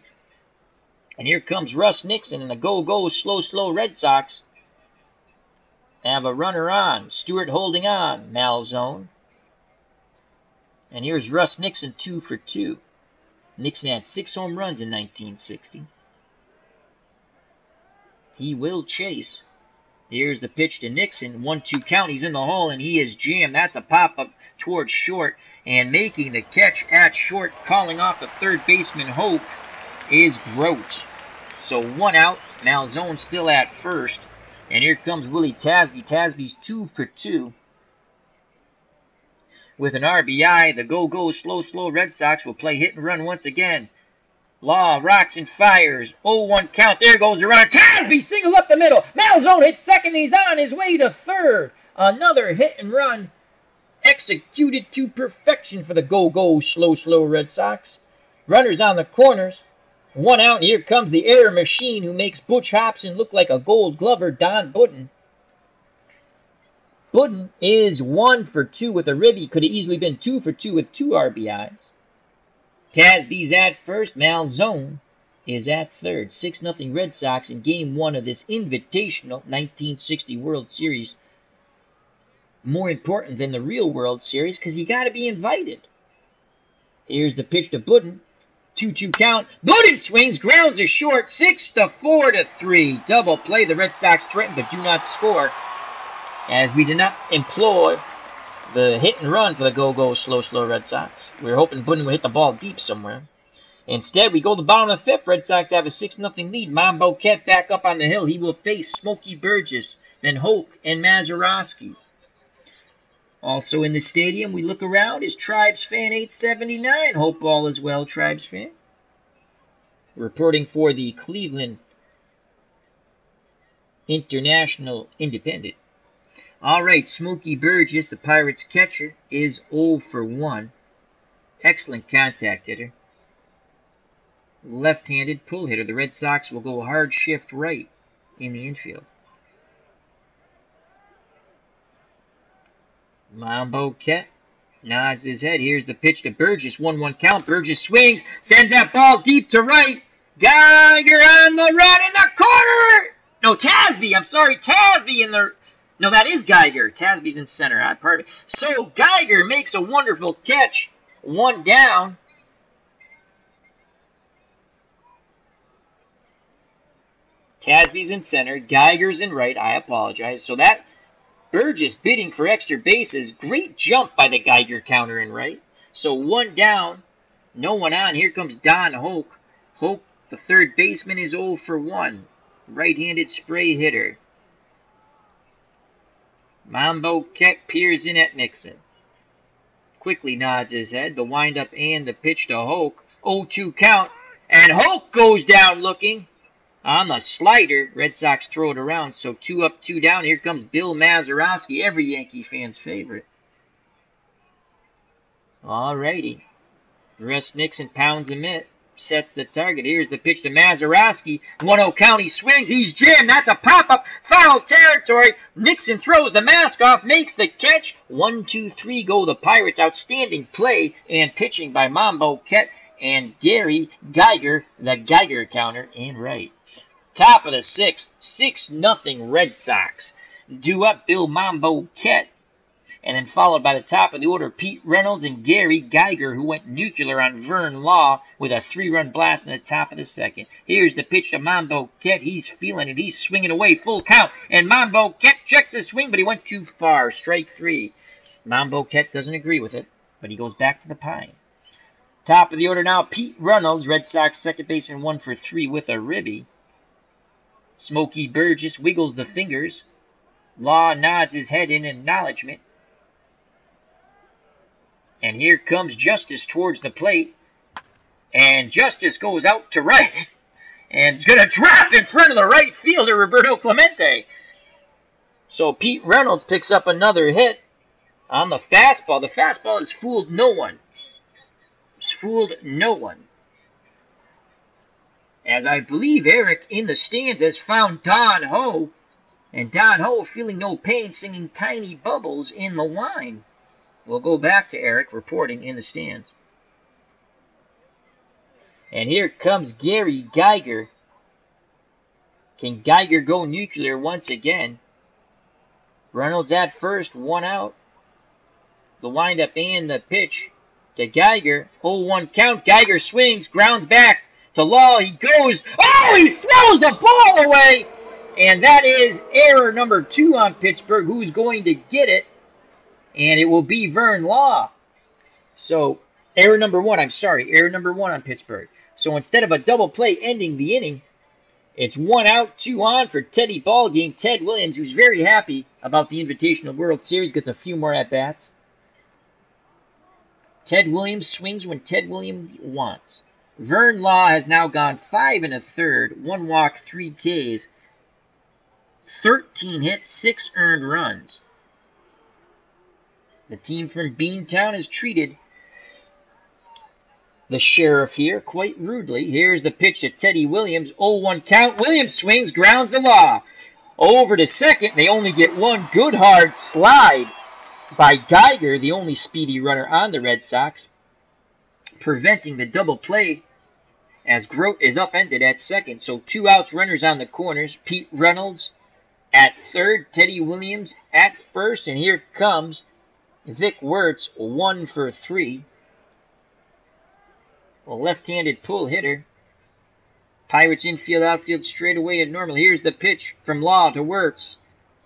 And here comes Russ Nixon and the go-go, slow Red Sox. Have a runner on. Stewart holding on. Malzone. And here's Russ Nixon, 2 for 2. Nixon had 6 home runs in 1960. He will chase. Here's the pitch to Nixon. 1-2 count. He's in the hole, and he is jammed. That's a pop-up towards short. And making the catch at short, calling off the third baseman, Hoke, is Grote. So 1 out. Malzone still at first. And here comes Willie Tasby. Tasby's 2 for 2. With an RBI, the go-go slow Red Sox will play hit and run once again. Law rocks and fires. 0-1 count. There goes the runner. Tasby single up the middle. Malzone hits second. He's on his way to third. Another hit and run executed to perfection for the go-go slow Red Sox. Runners on the corners. 1 out. And here comes the air machine who makes Butch Hobson look like a gold glover, Don Budden. Budden is 1 for 2 with a ribby. Could have easily been 2 for 2 with 2 RBIs. Tasby's at first. Malzone is at third. 6-0 Red Sox in Game 1 of this Invitational 1960 World Series. More important than the real World Series because you got to be invited. Here's the pitch to Budden. 2-2 count. Budden swings, grounds is short. 6-4-3. Double play. The Red Sox threaten but do not score, as we did not employ the hit and run for the go-go slow Red Sox. We were hoping Budden would hit the ball deep somewhere. Instead, we go to the bottom of the 5th. Red Sox have a 6-0 lead. Monbouquette back up on the hill. He will face Smokey Burgess, then Hoke and Mazeroski. Also in the stadium, we look around, is Tribes Fan 879. Hope all is well, Tribes Fan. Reporting for the Cleveland International Independent. All right, Smokey Burgess, the Pirates catcher, is 0 for 1. Excellent contact hitter. Left-handed pull hitter. The Red Sox will go hard shift right in the infield. Monbouquette nods his head. Here's the pitch to Burgess. 1-1 count. Burgess swings, sends that ball deep to right. Geiger on the run in the corner. No, Tasby. I'm sorry, Tasby in the... No, that is Geiger. Tasby's in center. So Geiger makes a wonderful catch. 1 down. Tasby's in center. Geiger's in right. I apologize. So that Burgess bidding for extra bases. Great jump by the Geiger counter in right. So 1 down. No one on. Here comes Don Hoke. Hoke, the third baseman, is 0 for 1. Right-handed spray hitter. Monbouquette peers in at Nixon. Quickly nods his head. The windup and the pitch to Hoke. 0-2 count. And Hoke goes down looking. On the slider, Red Sox throw it around. So 2 up, 2 down. Here comes Bill Mazeroski, every Yankee fan's favorite. Alrighty. Russ Nixon pounds a mitt. Sets the target. Here's the pitch to Mazeroski. 1-0 count. He swings. He's jammed. That's a pop-up. Foul territory. Nixon throws the mask off. Makes the catch. 1-2-3 go the Pirates. Outstanding play and pitching by Monbouquette and Gary Geiger, the Geiger counter in right. Top of the 6th. 6-0 Red Sox. Due up Bill Monbouquette. And then followed by the top of the order, Pete Reynolds and Gary Geiger, who went nuclear on Vern Law with a 3-run blast in the top of the 2nd. Here's the pitch to Monbouquette. He's feeling it. He's swinging away. Full count. And Monbouquette checks his swing, but he went too far. Strike 3. Monbouquette doesn't agree with it, but he goes back to the pine. Top of the order now, Pete Reynolds, Red Sox second baseman, 1 for 3 with a ribby. Smokey Burgess wiggles the fingers. Law nods his head in acknowledgement. And here comes Justice towards the plate. And Justice goes out to right. And is going to drop in front of the right fielder, Roberto Clemente. So Pete Reynolds picks up another hit on the fastball. The fastball has fooled no one. It's fooled no one. As I believe Eric in the stands has found Don Ho. And Don Ho, feeling no pain, singing Tiny Bubbles in the line. We'll go back to Eric reporting in the stands. And here comes Gary Geiger. Can Geiger go nuclear once again? Reynolds at first, 1 out. The windup and the pitch to Geiger. 0-1 count. Geiger swings, grounds back to Law. He goes. Oh, he throws the ball away. And that is error number 2 on Pittsburgh. Who's going to get it? And it will be Vern Law. So, error number 1, error number 1 on Pittsburgh. So instead of a double play ending the inning, it's 1 out, 2 on for Teddy Ballgame. Ted Williams, who's very happy about the Invitational World Series, gets a few more at-bats. Ted Williams swings when Ted Williams wants. Vern Law has now gone 5 1/3, 1 walk, 3 Ks, 13 hits, 6 earned runs. The team from Beantown has treated the sheriff here quite rudely. Here's the pitch to Teddy Williams. 0-1 count. Williams swings, grounds the Law. Over to second. They only get 1 good hard slide by Geiger, the only speedy runner on the Red Sox, preventing the double play as Grote is upended at second. So 2 outs, runners on the corners. Pete Reynolds at third, Teddy Williams at first, and here comes Vic Wertz, 1 for 3. A left-handed pull hitter. Pirates infield, outfield, straight away and normal. Here's the pitch from Law to Wertz.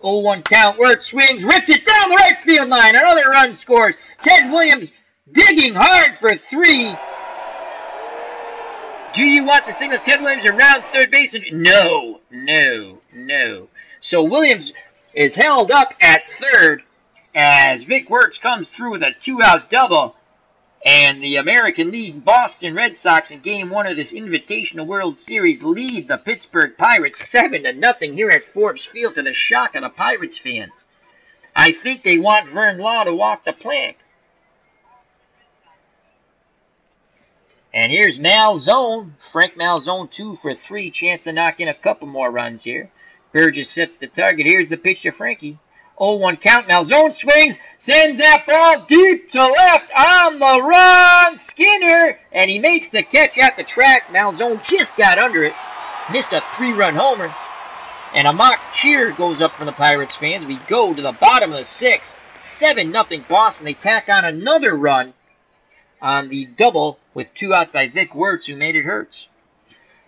0-1 count. Wertz swings, rips it down the right field line. Another run scores. Ted Williams digging hard for 3. Do you want to signal Ted Williams around third base? No, no, no. So Williams is held up at third as Vic Wertz comes through with a 2-out double. And the American League Boston Red Sox in Game 1 of this Invitational World Series lead the Pittsburgh Pirates 7-0 here at Forbes Field, to the shock of the Pirates fans. I think they want Vern Law to walk the plank. And here's Malzone. Frank Malzone 2 for 3. Chance to knock in a couple more runs here. Burgess sets the target. Here's the pitch to Frankie. 0-1 count. Malzone swings, sends that ball deep to left on the run. Skinner, and he makes the catch at the track. Malzone just got under it. Missed a 3-run homer. And a mock cheer goes up from the Pirates fans. We go to the bottom of the 6th. 7-0 Boston. They tack on another run on the double with 2 outs by Vic Wertz, who made it hurt.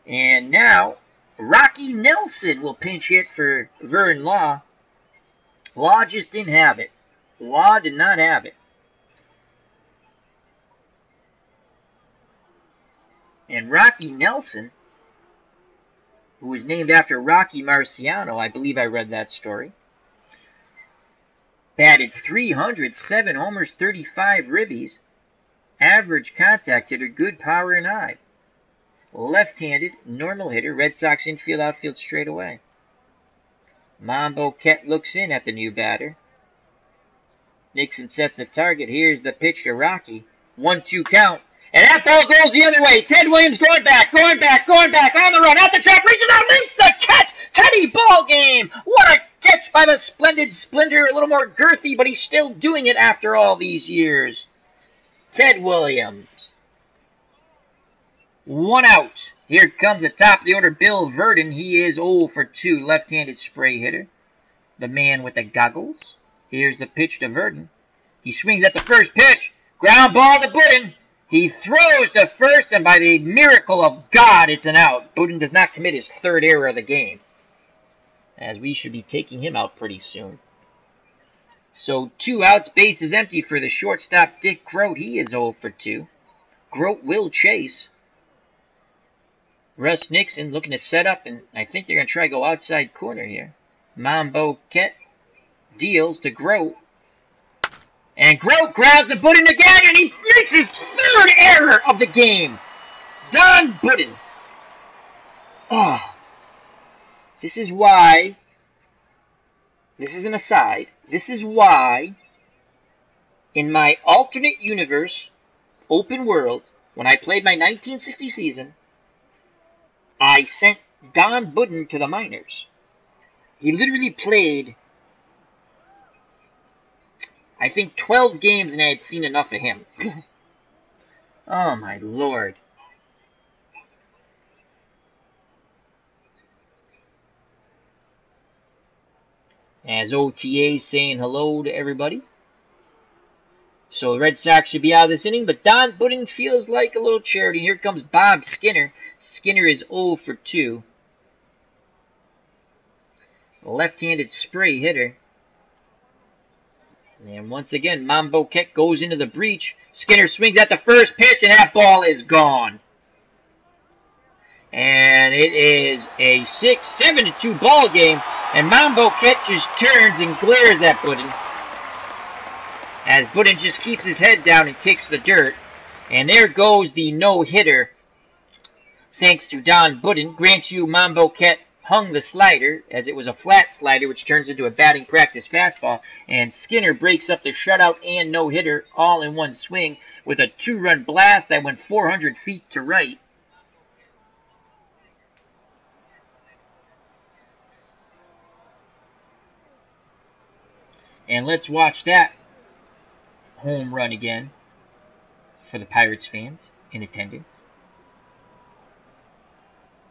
And now Rocky Nelson will pinch hit for Vern Law. Law just didn't have it. Law did not have it. And Rocky Nelson, who was named after Rocky Marciano, I believe I read that story, batted .300, 7 homers, 35 ribbies, average contact hitter, good power and eye. Left-handed, normal hitter, Red Sox infield, outfield straight away. Monbouquette looks in at the new batter. Nixon sets the target. Here's the pitch to Rocky. 1-2 count. And that ball goes the other way. Ted Williams going back, on the run, at the track, reaches out, makes the catch. Teddy Ballgame. What a catch by the splendid Splendor. A little more girthy, but he's still doing it after all these years. Ted Williams. 1 out. Here comes the top of the order, Bill Verdon. He is 0 for 2, left-handed spray hitter. The man with the goggles. Here's the pitch to Verdon. He swings at the first pitch. Ground ball to Budden. He throws to first, and by the miracle of God, it's an out. Budden does not commit his 3rd error of the game, as we should be taking him out pretty soon. So 2 outs, base is empty for the shortstop, Dick Grote. He is 0 for 2. Grote will chase. Russ Nixon looking to set up, and I think they're going to try to go outside corner here. Monbouquette deals to Grote. And Grote grabs the Budden again, and he makes his 3rd error of the game. Don Budden. Oh. This is why, this is an aside, this is why in my alternate universe, open world, when I played my 1960 season, I sent Don Budden to the minors. He literally played, I think, 12 games, and I had seen enough of him. Oh, my Lord. As OTA saying hello to everybody. So the Red Sox should be out of this inning, but Don Budden feels like a little charity. Here comes Bob Skinner. Skinner is 0 for 2. left-handed spray hitter. And once again, Monbouquette goes into the breach. Skinner swings at the first pitch, and that ball is gone. And it is a 7-2 ball game. And Monbouquette just turns and glares at Budden, as Budden just keeps his head down and kicks the dirt. And there goes the no-hitter, thanks to Don Budden. Grant you, Monbouquette hung the slider, as it was a flat slider, which turns into a batting practice fastball. And Skinner breaks up the shutout and no-hitter all in one swing with a 2-run blast that went 400 feet to right. And let's watch that home run again for the Pirates fans in attendance.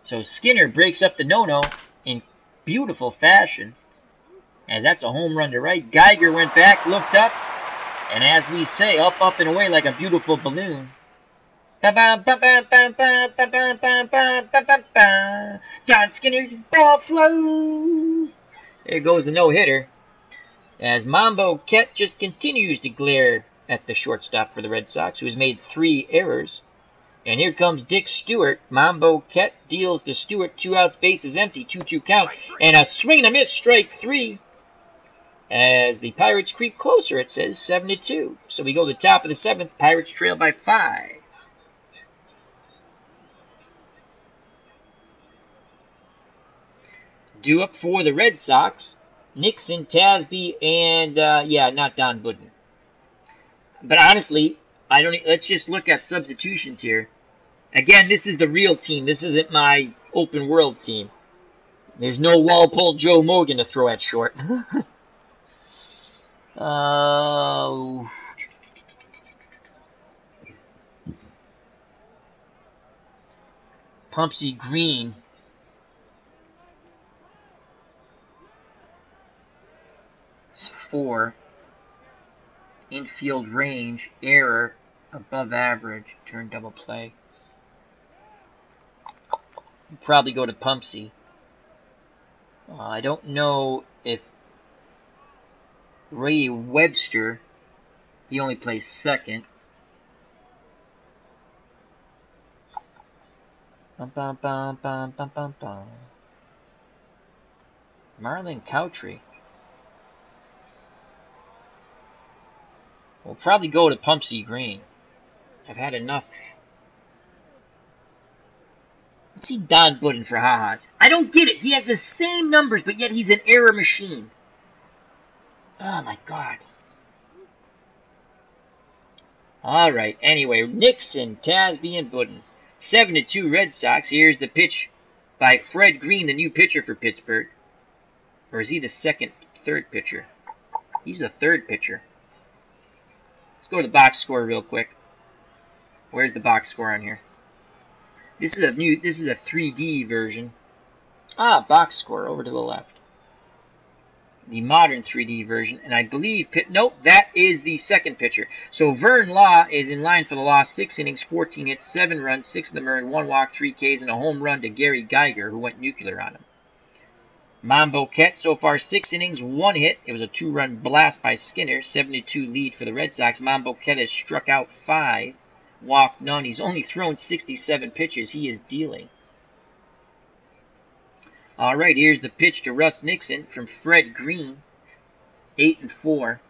So Skinner breaks up the no-no in beautiful fashion, as that's a home run to right. Geiger went back, looked up, and as we say, up, up, and away like a beautiful balloon. John Skinner's ball flow. There goes the no-hitter, as Monbouquette just continues to glare at the shortstop for the Red Sox, who has made 3 errors. And here comes Dick Stewart. Monbouquette deals to Stewart, 2 outs, bases empty, 2-2 count, and a swing and a miss, strike 3. As the Pirates creep closer, it says 7-2. So we go to the top of the 7th. Pirates trail by 5. Due up for the Red Sox, Nixon, Tasby, and not Don Budden. But honestly, let's just look at substitutions here. Again, this is the real team. This isn't my open world team. There's no Walpole Joe Morgan to throw at short. Pumpsy Green. It's 4. Infield range, error, above average, turn double play. Probably go to Pumpsy. I don't know if Ray Webster, he only plays second. Marlon Cowtree. We'll probably go to Pumpsy Green. I've had enough. Let's see Don Budden for ha-has. I don't get it. He has the same numbers, but yet he's an error machine. Oh, my God. All right. Anyway, Nixon, Tasby, and Budden. 7-2 Red Sox. Here's the pitch by Fred Green, the new pitcher for Pittsburgh. Or is he the third pitcher? He's the third pitcher. Let's go to the box score real quick. Where's the box score on here? This is a 3D version. Box score over to the left. The modern 3D version, and I believe nope, that is the second pitcher. So Vern Law is in line for the loss. 6 innings, 14 hits, 7 runs, 6 of them earned, 1 walk, 3 Ks, and a home run to Gary Geiger, who went nuclear on him. Monbouquette, so far 6 innings, 1 hit. It was a 2-run blast by Skinner. 7-2 lead for the Red Sox. Monbouquette has struck out 5, walked none. He's only thrown 67 pitches. He is dealing. All right, here's the pitch to Russ Nixon from Fred Green. 8-4.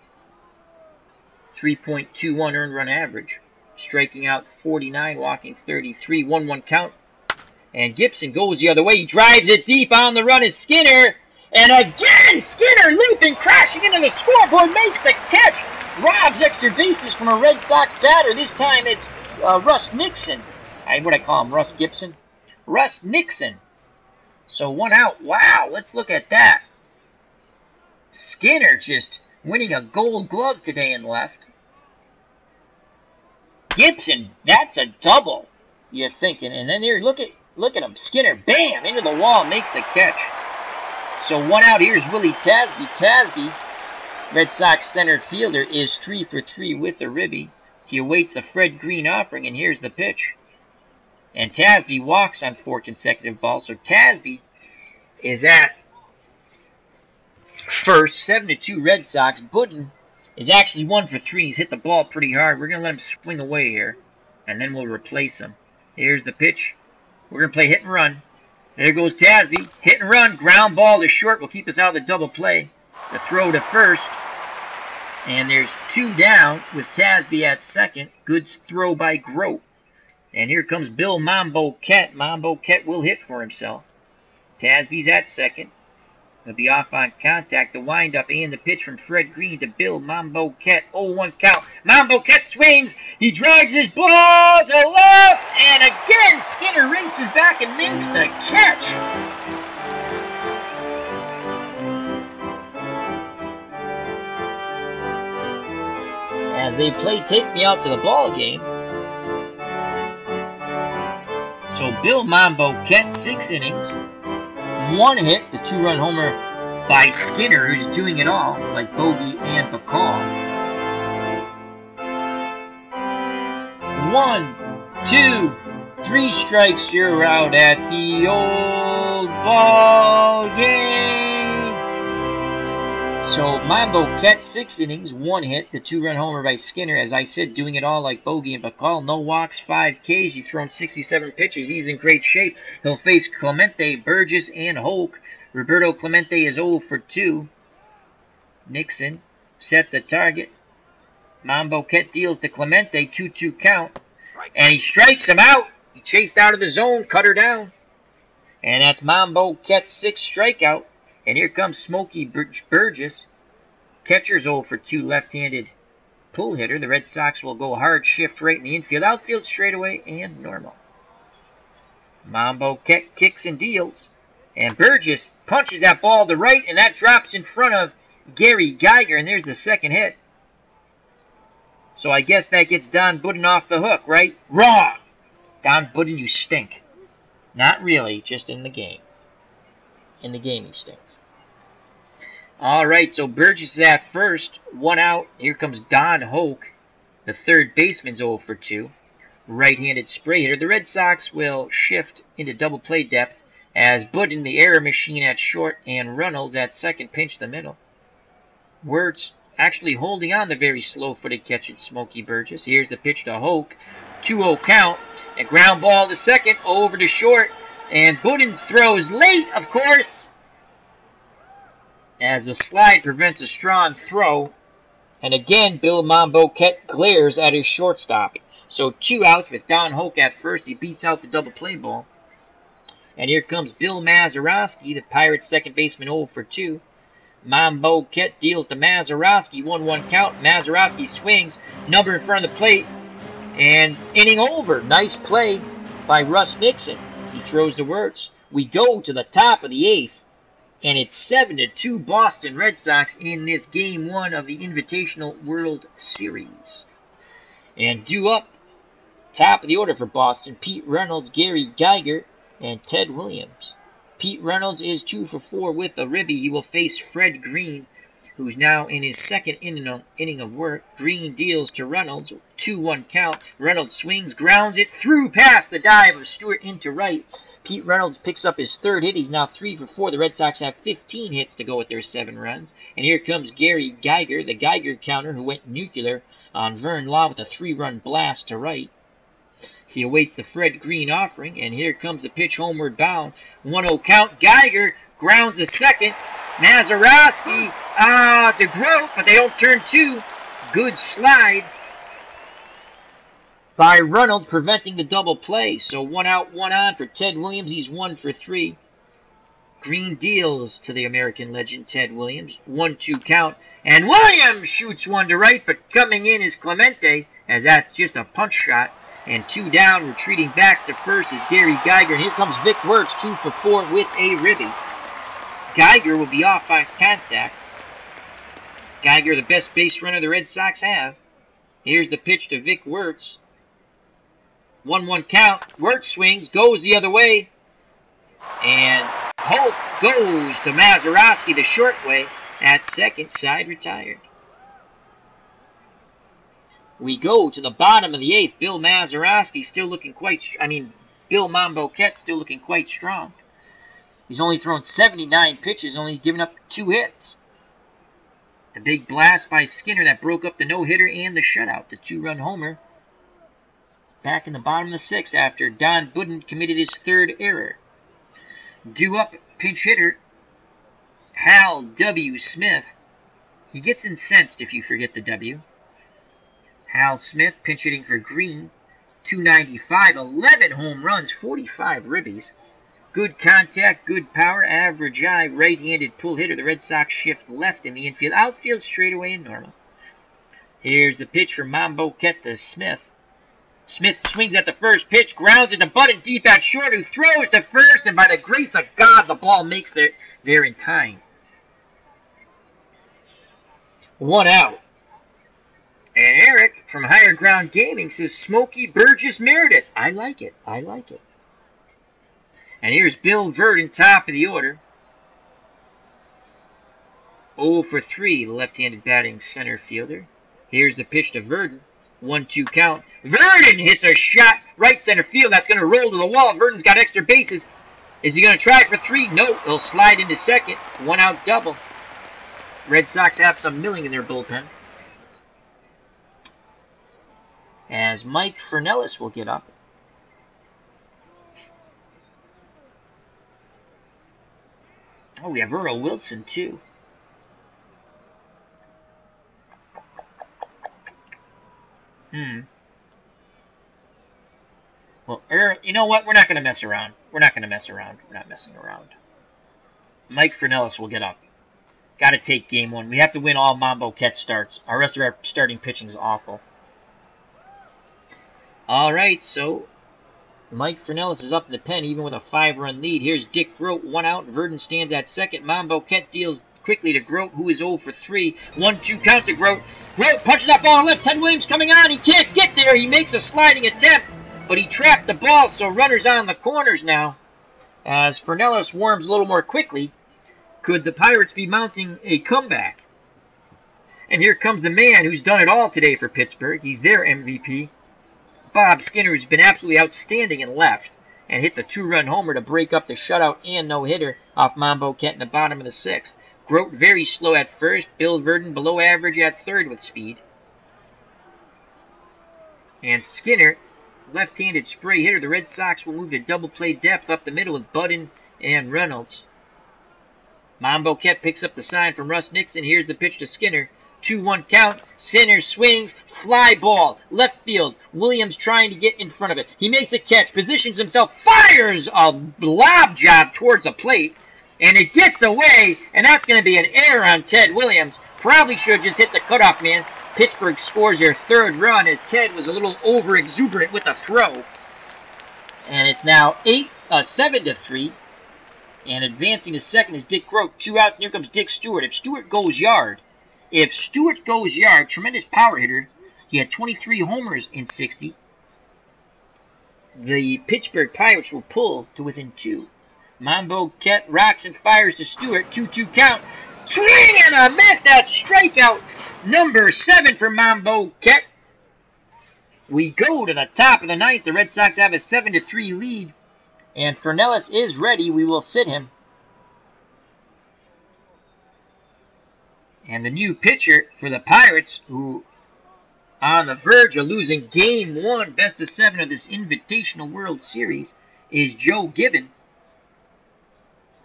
3.21 earned run average. Striking out 49, walking 33. 1-1 count. And Gibson goes the other way. He drives it deep. On the run is Skinner. And again, Skinner leaping, crashing into the scoreboard, makes the catch. Robs extra bases from a Red Sox batter. This time it's Russ Nixon. What I call him, Russ Gibson? Russ Nixon. So 1 out. Wow, let's look at that. Skinner just winning a Gold Glove today in left. Gibson, that's a double, you're thinking. And then there, look at him. Skinner, bam, into the wall, makes the catch. So 1 out. Here's Willie Tasby. Tasby, Red Sox center fielder, is 3 for 3 with a ribby. He awaits the Fred Green offering, and here's the pitch. And Tasby walks on 4 consecutive balls. So Tasby is at first. 7-2 Red Sox. Budden is actually 1 for 3. He's hit the ball pretty hard. We're going to let him swing away here, and then we'll replace him. Here's the pitch. We're going to play hit and run. There goes Tasby. Hit and run. Ground ball to short will keep us out of the double play. The throw to first. And there's 2 down with Tasby at second. Good throw by Grote. And here comes Bill Monbouquette. Monbouquette will hit for himself. Tasby's at second. He'll be off on contact. The windup and the pitch from Fred Green to Bill Monbouquette. 0-1 count. Monbouquette swings. He drives his ball to left. And again, Skinner races back and makes the catch. As they play Take Me Out to the Ball game. So Bill Monbouquette, 6 innings, 1 hit, the 2-run homer by Skinner, who's doing it all, like Bogey and Bacall. 1, 2, 3 strikes, you're out at the old ball game. So Monbouquette, 6 innings, 1 hit, the 2-run homer by Skinner. As I said, doing it all like Bogey and Bacall. No walks, 5 Ks. He's thrown 67 pitches. He's in great shape. He'll face Clemente, Burgess, and Hoke. Roberto Clemente is 0 for 2. Nixon sets the target. Monbouquette deals to Clemente, 2-2 count. And he strikes him out. He chased out of the zone, cut her down. And that's Monbouquette's 6th strikeout. And here comes Smokey Burgess. Catcher's 0 for 2, left-handed pull hitter. The Red Sox will go hard shift right in the infield. Outfield straightaway and normal. Monbouquette kicks and deals. And Burgess punches that ball to right, and that drops in front of Gary Geiger. And there's the second hit. So I guess that gets Don Budden off the hook, right? Wrong! Don Budden, you stink. Not really, just in the game. In the game, he stinks. All right, so Burgess is at first, 1 out. Here comes Don Hoke, the third baseman's 0 for 2. Right-handed spray hitter. The Red Sox will shift into double play depth as Budden, the error machine, at short, and Reynolds at second pinch the middle. Wirtz actually holding on the very slow-footed catch at Smokey Burgess. Here's the pitch to Hoke. 2-0 count. A ground ball to second, over to short. And Budden throws late, of course, as the slide prevents a strong throw. And again, Bill Monbouquette glares at his shortstop. So 2 outs with Don Hoke at first. He beats out the double play ball. And here comes Bill Mazeroski, the Pirates' second baseman, 0 for 2. Monbouquette deals to Mazeroski, 1-1 count. Mazeroski swings, number in front of the plate, and inning over. Nice play by Russ Nixon. He throws to Wirtz. We go to the top of the 8th, and it's 7-2 Boston Red Sox in this Game 1 of the Invitational World Series. And due up, top of the order for Boston, Pete Reynolds, Gary Geiger, and Ted Williams. Pete Reynolds is 2 for 4 with a ribby. He will face Fred Green, who's now in his second inning of work. Green deals to Reynolds, 2-1 count. Reynolds swings, grounds it through past the dive of Stewart into right. Pete Reynolds picks up his 3rd hit. He's now 3 for 4. The Red Sox have 15 hits to go with their 7 runs. And here comes Gary Geiger, the Geiger counter, who went nuclear on Vern Law with a 3-run blast to right. He awaits the Fred Green offering, and here comes the pitch homeward bound. 1-0 count. Geiger grounds a second. Mazeroski to Grote, but they don't turn 2. Good slide by Reynolds, preventing the double play. So 1 out, 1 on for Ted Williams. He's 1 for 3. Green deals to the American legend Ted Williams. 1-2 count. And Williams shoots one to right, but coming in is Clemente, as that's just a punch shot. And 2 down, retreating back to first is Gary Geiger. And here comes Vic Wirtz, 2 for 4 with a ribby. Geiger will be off on contact. Geiger, the best base runner the Red Sox have. Here's the pitch to Vic Wirtz. 1-1 count. Wirtz swings, goes the other way. And Hoke goes to Mazeroski the short way. At second, side retired. We go to the bottom of the 8th. Bill Mazeroski still looking Bill Monbouquette still looking quite strong. He's only thrown 79 pitches, only given up 2 hits. The big blast by Skinner that broke up the no-hitter and the shutout. The 2-run homer. Back in the bottom of the 6th after Don Budden committed his 3rd error. Due up pinch hitter Hal W. Smith. He gets incensed if you forget the W. Hal Smith pinch hitting for Green. 295, 11 home runs, 45 ribbies. Good contact, good power, average eye, right-handed pull hitter. The Red Sox shift left in the infield. Outfield straightaway and normal. Here's the pitch from Monbouquette to Smith. Smith swings at the first pitch, grounds into Budden deep at short, who throws to first, and by the grace of God, the ball makes it there in time. 1 out. And Eric from Higher Ground Gaming says Smokey Burgess Meredith. I like it. I like it. And here's Bill Vern, top of the order. 0 for 3, the left-handed batting center fielder. Here's the pitch to Verdon. 1-2 count. Verdon hits a shot right center field. That's going to roll to the wall. Verdon's got extra bases. Is he going to try for 3? No. He'll slide into second. 1 out double. Red Sox have some milling in their bullpen. As Mike Fernellis will get up. Oh, we have Earl Wilson, too. Well, you know what? We're not going to mess around. We're not going to mess around. We're not messing around. Mike Fernellis will get up. Got to take game 1. We have to win all Monbouquette starts. Our rest of our starting pitching is awful. All right, so Mike Fernellis is up in the pen, even with a 5-run lead. Here's Dick Grote, 1 out. Verdon stands at second. Monbouquette deals quickly to Grote, who is 0 for 3. 1-2 count to Grote. Grote punches that ball left. Ted Williams coming on. He can't get there. He makes a sliding attempt, but he trapped the ball, so runners on the corners now. As Fernellis warms a little more quickly, could the Pirates be mounting a comeback? And here comes the man who's done it all today for Pittsburgh. He's their MVP. Bob Skinner, who's been absolutely outstanding in left, and hit the 2-run homer to break up the shutout and no-hitter off Monbouquette in the bottom of the 6th. Grote very slow at first. Bill Verdon below average at third with speed. And Skinner, left-handed spray hitter. The Red Sox will move to double play depth up the middle with Budden and Reynolds. Monbouquette picks up the sign from Russ Nixon. Here's the pitch to Skinner. 2-1 count. Skinner swings. Fly ball. Left field. Williams trying to get in front of it. He makes a catch. Positions himself. Fires a lob job towards the plate. And it gets away. And that's going to be an error on Ted Williams. Probably should have just hit the cutoff man. Pittsburgh scores their 3rd run as Ted was a little over-exuberant with the throw. And it's now 7-3. And advancing to second is Dick Grote. 2 outs, and here comes Dick Stewart. If Stewart goes yard, tremendous power hitter. He had 23 homers in 60. The Pittsburgh Pirates will pull to within 2. Monbouquette rocks and fires to Stewart. 2-2 count. Swing and a miss. That's strikeout number 7 for Monbouquette. We go to the top of the 9th. The Red Sox have a 7-3 lead. And Fernellis is ready. We will sit him. And the new pitcher for the Pirates, who on the verge of losing Game 1, best of 7 of this Invitational World Series, is Joe Gibbon.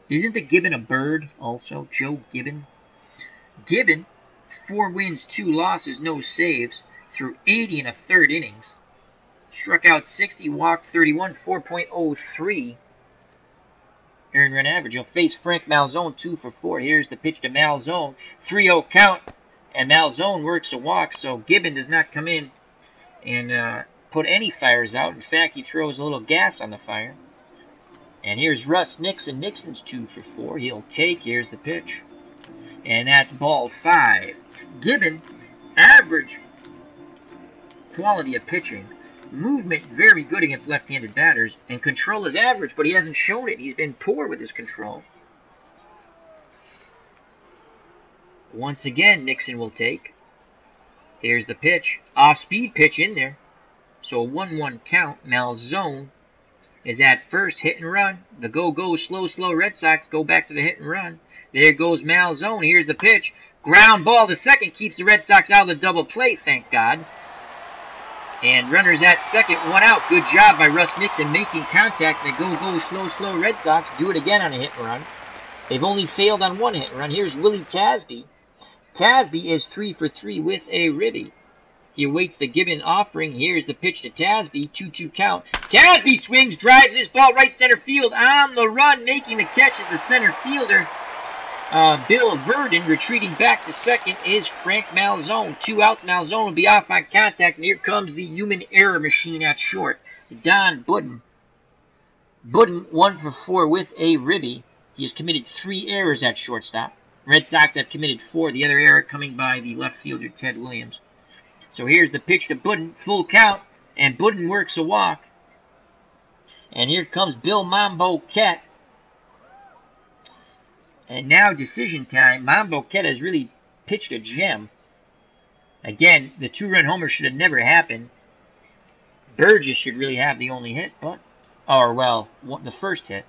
Isn't the Gibbon a bird also? Joe Gibbon. Gibbon, 4 wins, 2 losses, no saves, through 80 1/3 innings. Struck out 60, walked 31, 4.03 earned run average. He'll face Frank Malzone, 2 for 4. Here's the pitch to Malzone. 3-0 count, and Malzone works a walk, so Gibbon does not come in and put any fires out. In fact, he throws a little gas on the fire. And here's Russ Nixon. Nixon's 2 for 4. He'll take. Here's the pitch. And that's ball 5. Gibbon, average quality of pitching. Movement very good against left-handed batters, and control is average, but he hasn't shown it. He's been poor with his control. Once again, Nixon will take. Here's the pitch. Off-speed pitch in there. So a 1-1 count. Malzone is at first, hit and run. The go, slow Red Sox go back to the hit and run. There goes Malzone. Here's the pitch. Ground ball to second keeps the Red Sox out of the double play, thank God. And runners at second, one out. Good job by Russ Nixon making contact. And the go, slow Red Sox do it again on a hit and run. They've only failed on one hit and run. Here's Willie Tasby. Tasby is 3 for 3 with a ribby. He awaits the Gibbon offering. Here's the pitch to Tasby. 2-2 count. Tasby swings, drives this ball right center field on the run. Making the catch as the center fielder. Bill Vern retreating back to second is Frank Malzone. 2 outs. Malzone will be off on contact. And here comes the human error machine at short. Don Budden. Budden 1 for 4 with a ribby. He has committed 3 errors at shortstop. Red Sox have committed 4. The other error coming by the left fielder Ted Williams. So here's the pitch to Budden. Full count. And Budden works a walk. And here comes Bill Monbouquette. And now decision time. Monbouquette has really pitched a gem. Again, the 2-run homer should have never happened. Burgess should really have the only hit, but... Or, well, the first hit.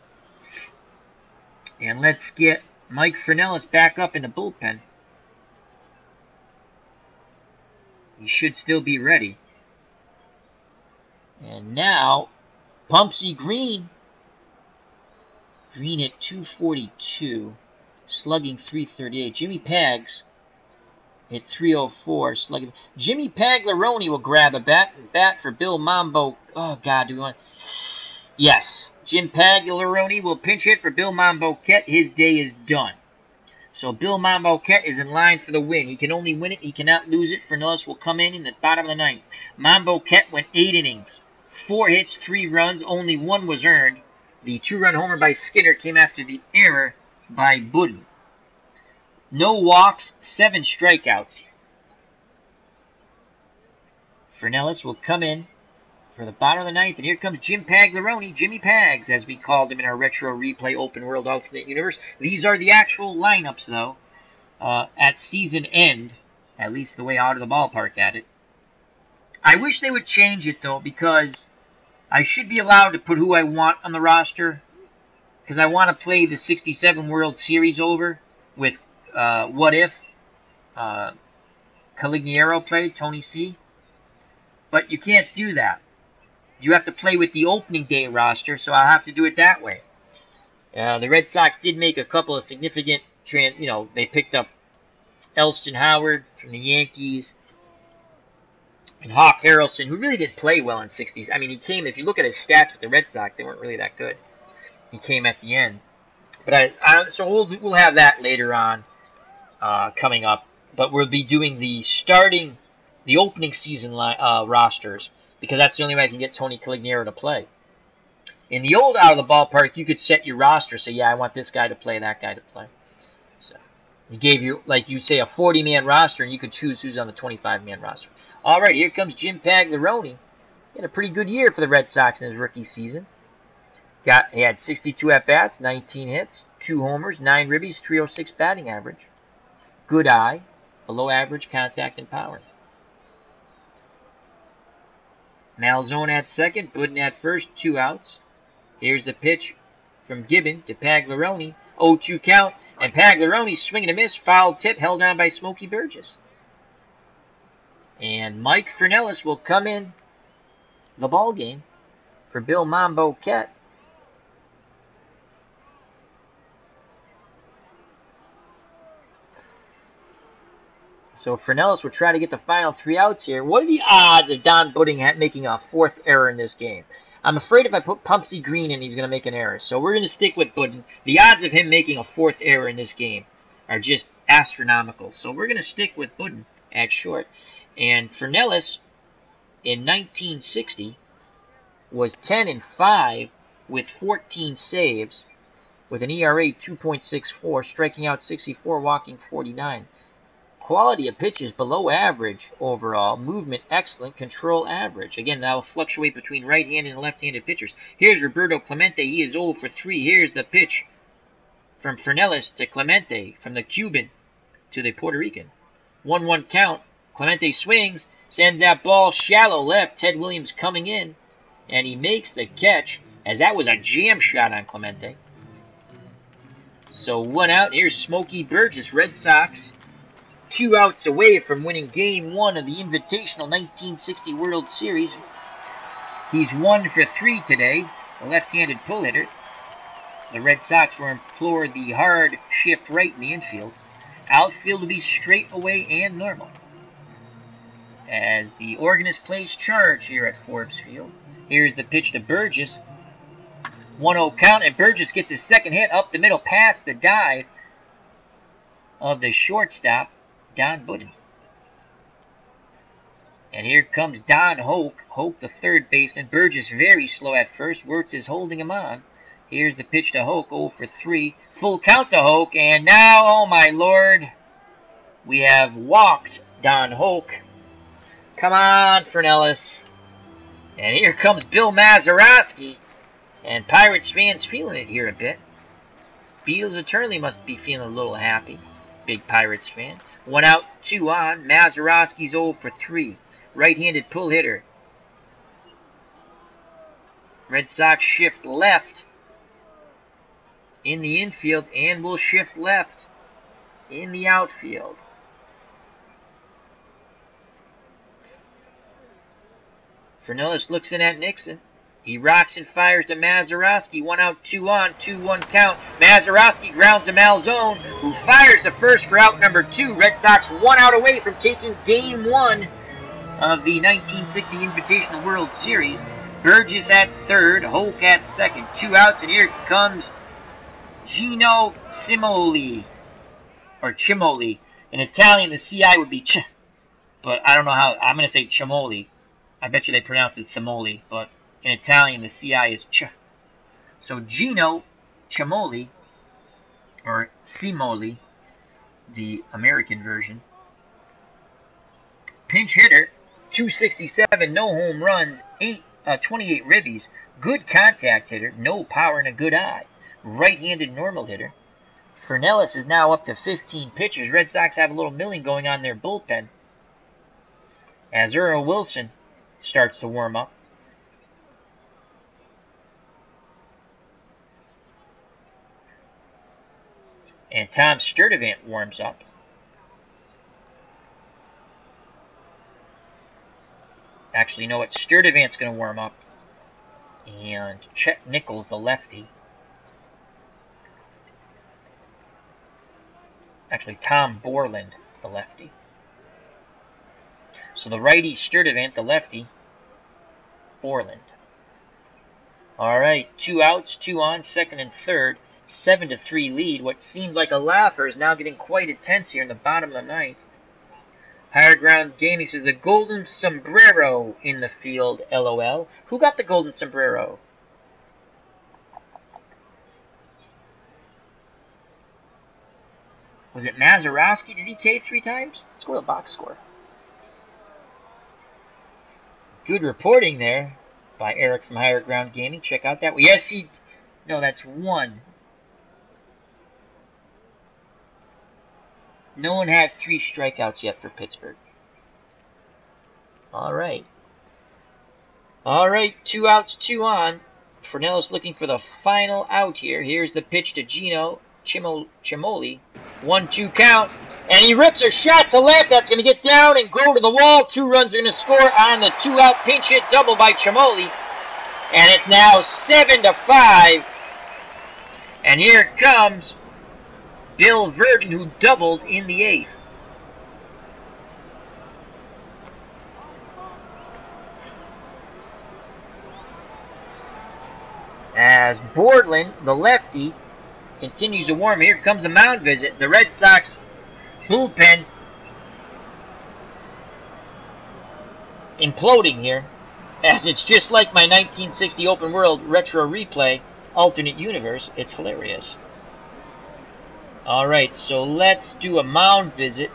And let's get Mike Fernellis back up in the bullpen. He should still be ready. And now, Pumpsy Green. Green at 242. Slugging 338. Jimmy Pags at 304. Slugging. Jimmy Paglaroni will grab a bat for Bill Mambo. Oh, God, do we want... Yes. Jim Paglaroni will pinch hit for Bill Monbouquette. His day is done. So Bill Monbouquette is in line for the win. He can only win it. He cannot lose it. Fernellis will come in the bottom of the ninth. Monbouquette went 8 innings. 4 hits, 3 runs. Only 1 was earned. The 2-run homer by Skinner came after the error by Budden. No walks, 7 strikeouts. Fernellis will come in for the bottom of the ninth, and here comes Jim Paglaroni, Jimmy Pags, as we called him in our retro replay open world alternate universe. These are the actual lineups, though, at season end, at least the way out of the ballpark at it. I wish they would change it, though, because I should be allowed to put who I want on the roster, because I want to play the 67 World Series over with What If Calignero played, Tony C. But you can't do that. You have to play with the opening day roster, so I'll have to do it that way. The Red Sox did make a couple of significant, they picked up Elston Howard from the Yankees and Hawk Harrelson, who really did play well in 60s. I mean, he came, if you look at his stats with the Red Sox, they weren't really that good. He came at the end. But so we'll have that later on coming up. But we'll be doing the opening season rosters, because that's the only way I can get Tony Calignero to play. In the old out of the ballpark, you could set your roster, say, yeah, I want this guy to play, that guy to play. So he gave you, like you say, a 40-man roster, and you could choose who's on the 25-man roster. All right, here comes Jim Paglaroni. He had a pretty good year for the Red Sox in his rookie season. He had 62 at-bats, 19 hits, 2 homers, 9 ribbies, 306 batting average. Good eye, below average contact and power. Malzone at second, Budden at first, 2 outs. Here's the pitch from Gibbon to Paglaroni. 0-2 count, and Paglaroni swinging a miss, foul tip, held down by Smokey Burgess. And Mike Fernellis will come in the ball game for Bill Monbouquette. So Fernellis will try to get the final 3 outs here. What are the odds of Don Budden making a 4th error in this game? I'm afraid if I put Pumpsy Green in, he's going to make an error. So we're going to stick with Budden. The odds of him making a 4th error in this game are just astronomical. So we're going to stick with Budden at short. And Fernellis, in 1960, was 10-5 with 14 saves, with an ERA 2.64, striking out 64, walking 49. Quality of pitches below average overall. Movement excellent. Control average. Again, that will fluctuate between right-handed and left-handed pitchers. Here's Roberto Clemente. He is 0 for 3. Here's the pitch from Fernellis to Clemente, from the Cuban to the Puerto Rican. 1-1 count. Clemente swings, sends that ball shallow left. Ted Williams coming in, and he makes the catch, as that was a jam shot on Clemente. So 1 out. Here's Smokey Burgess. Red Sox 2 outs away from winning Game 1 of the Invitational 1960 World Series. He's 1 for 3 today, a left-handed pull hitter. The Red Sox will employ the hard shift right in the infield. Outfield will be straight away and normal, as the organist plays charge here at Forbes Field. Here's the pitch to Burgess. 1-0 count, and Burgess gets his second hit up the middle past the dive of the shortstop, Don Budden. And here comes Don Hoke. Hoke, the third baseman. Burgess very slow at first. Wirtz is holding him on. Here's the pitch to Hoke, 0 for 3. Full count to Hoke, and now, oh my lord, we have walked Don Hoke. Come on, Fernellis. And here comes Bill Mazeroski. And Pirates fans feeling it here a bit. Beals eternally must be feeling a little happy. Big Pirates fan. 1 out, 2 on. Mazeroski's 0 for 3. Right-handed pull hitter. Red Sox shift left in the infield and will shift left in the outfield. Fernellis looks in at Nixon. He rocks and fires to Mazeroski. 1 out, 2 on, 2-1 count. Mazeroski grounds to Malzone, who fires the first for out number 2. Red Sox 1 out away from taking Game 1 of the 1960 Invitational World Series. Burgess at third, Hoke at second. 2 outs, and here comes Gino Cimoli. Or Cimoli. In Italian, the CI would be Ch. But I don't know how. I'm going to say Cimoli. I bet you they pronounce it Cimoli, but in Italian, the CI is Ch. So Gino Cimoli, or Cimoli, the American version. Pinch hitter, 267, no home runs, 28 ribbies. Good contact hitter, no power and a good eye. Right-handed normal hitter. Fernellis is now up to 15 pitchers. Red Sox have a little milling going on in their bullpen, as Earl Wilson starts to warm up. And Tom Sturdivant warms up. Actually, you know what? Sturdivant's going to warm up. And Chet Nichols, the lefty. Actually, Tom Borland, the lefty. So the righty, Sturdivant, the lefty, Borland. Alright, 2 outs, 2 on, second and third. 7-3 lead. What seemed like a laugher is now getting quite intense here in the bottom of the ninth. Higher Ground Gaming says the golden sombrero in the field, LOL. Who got the golden sombrero? Was it Mazeroski? Did he K 3 times? Let's go to the box score. Good reporting there by Eric from Higher Ground Gaming. Check out that. Yes, he... No, that's 1. No one has 3 strikeouts yet for Pittsburgh. Alright. Alright, 2 outs, 2 on. Fernellis looking for the final out here. Here's the pitch to Gino Cimoli. 1-2 count. And he rips a shot to left. That's going to get down and go to the wall. 2 runs are going to score on the 2-out pinch hit double by Cimoli. And it's now 7-5. And here it comes Bill Vern, who doubled in the 8th. As Borland, the lefty, continues to warm. Here comes the mound visit. The Red Sox bullpen imploding here, as it's just like my 1960 Open World Retro Replay alternate universe. It's hilarious. Alright, so let's do a mound visit.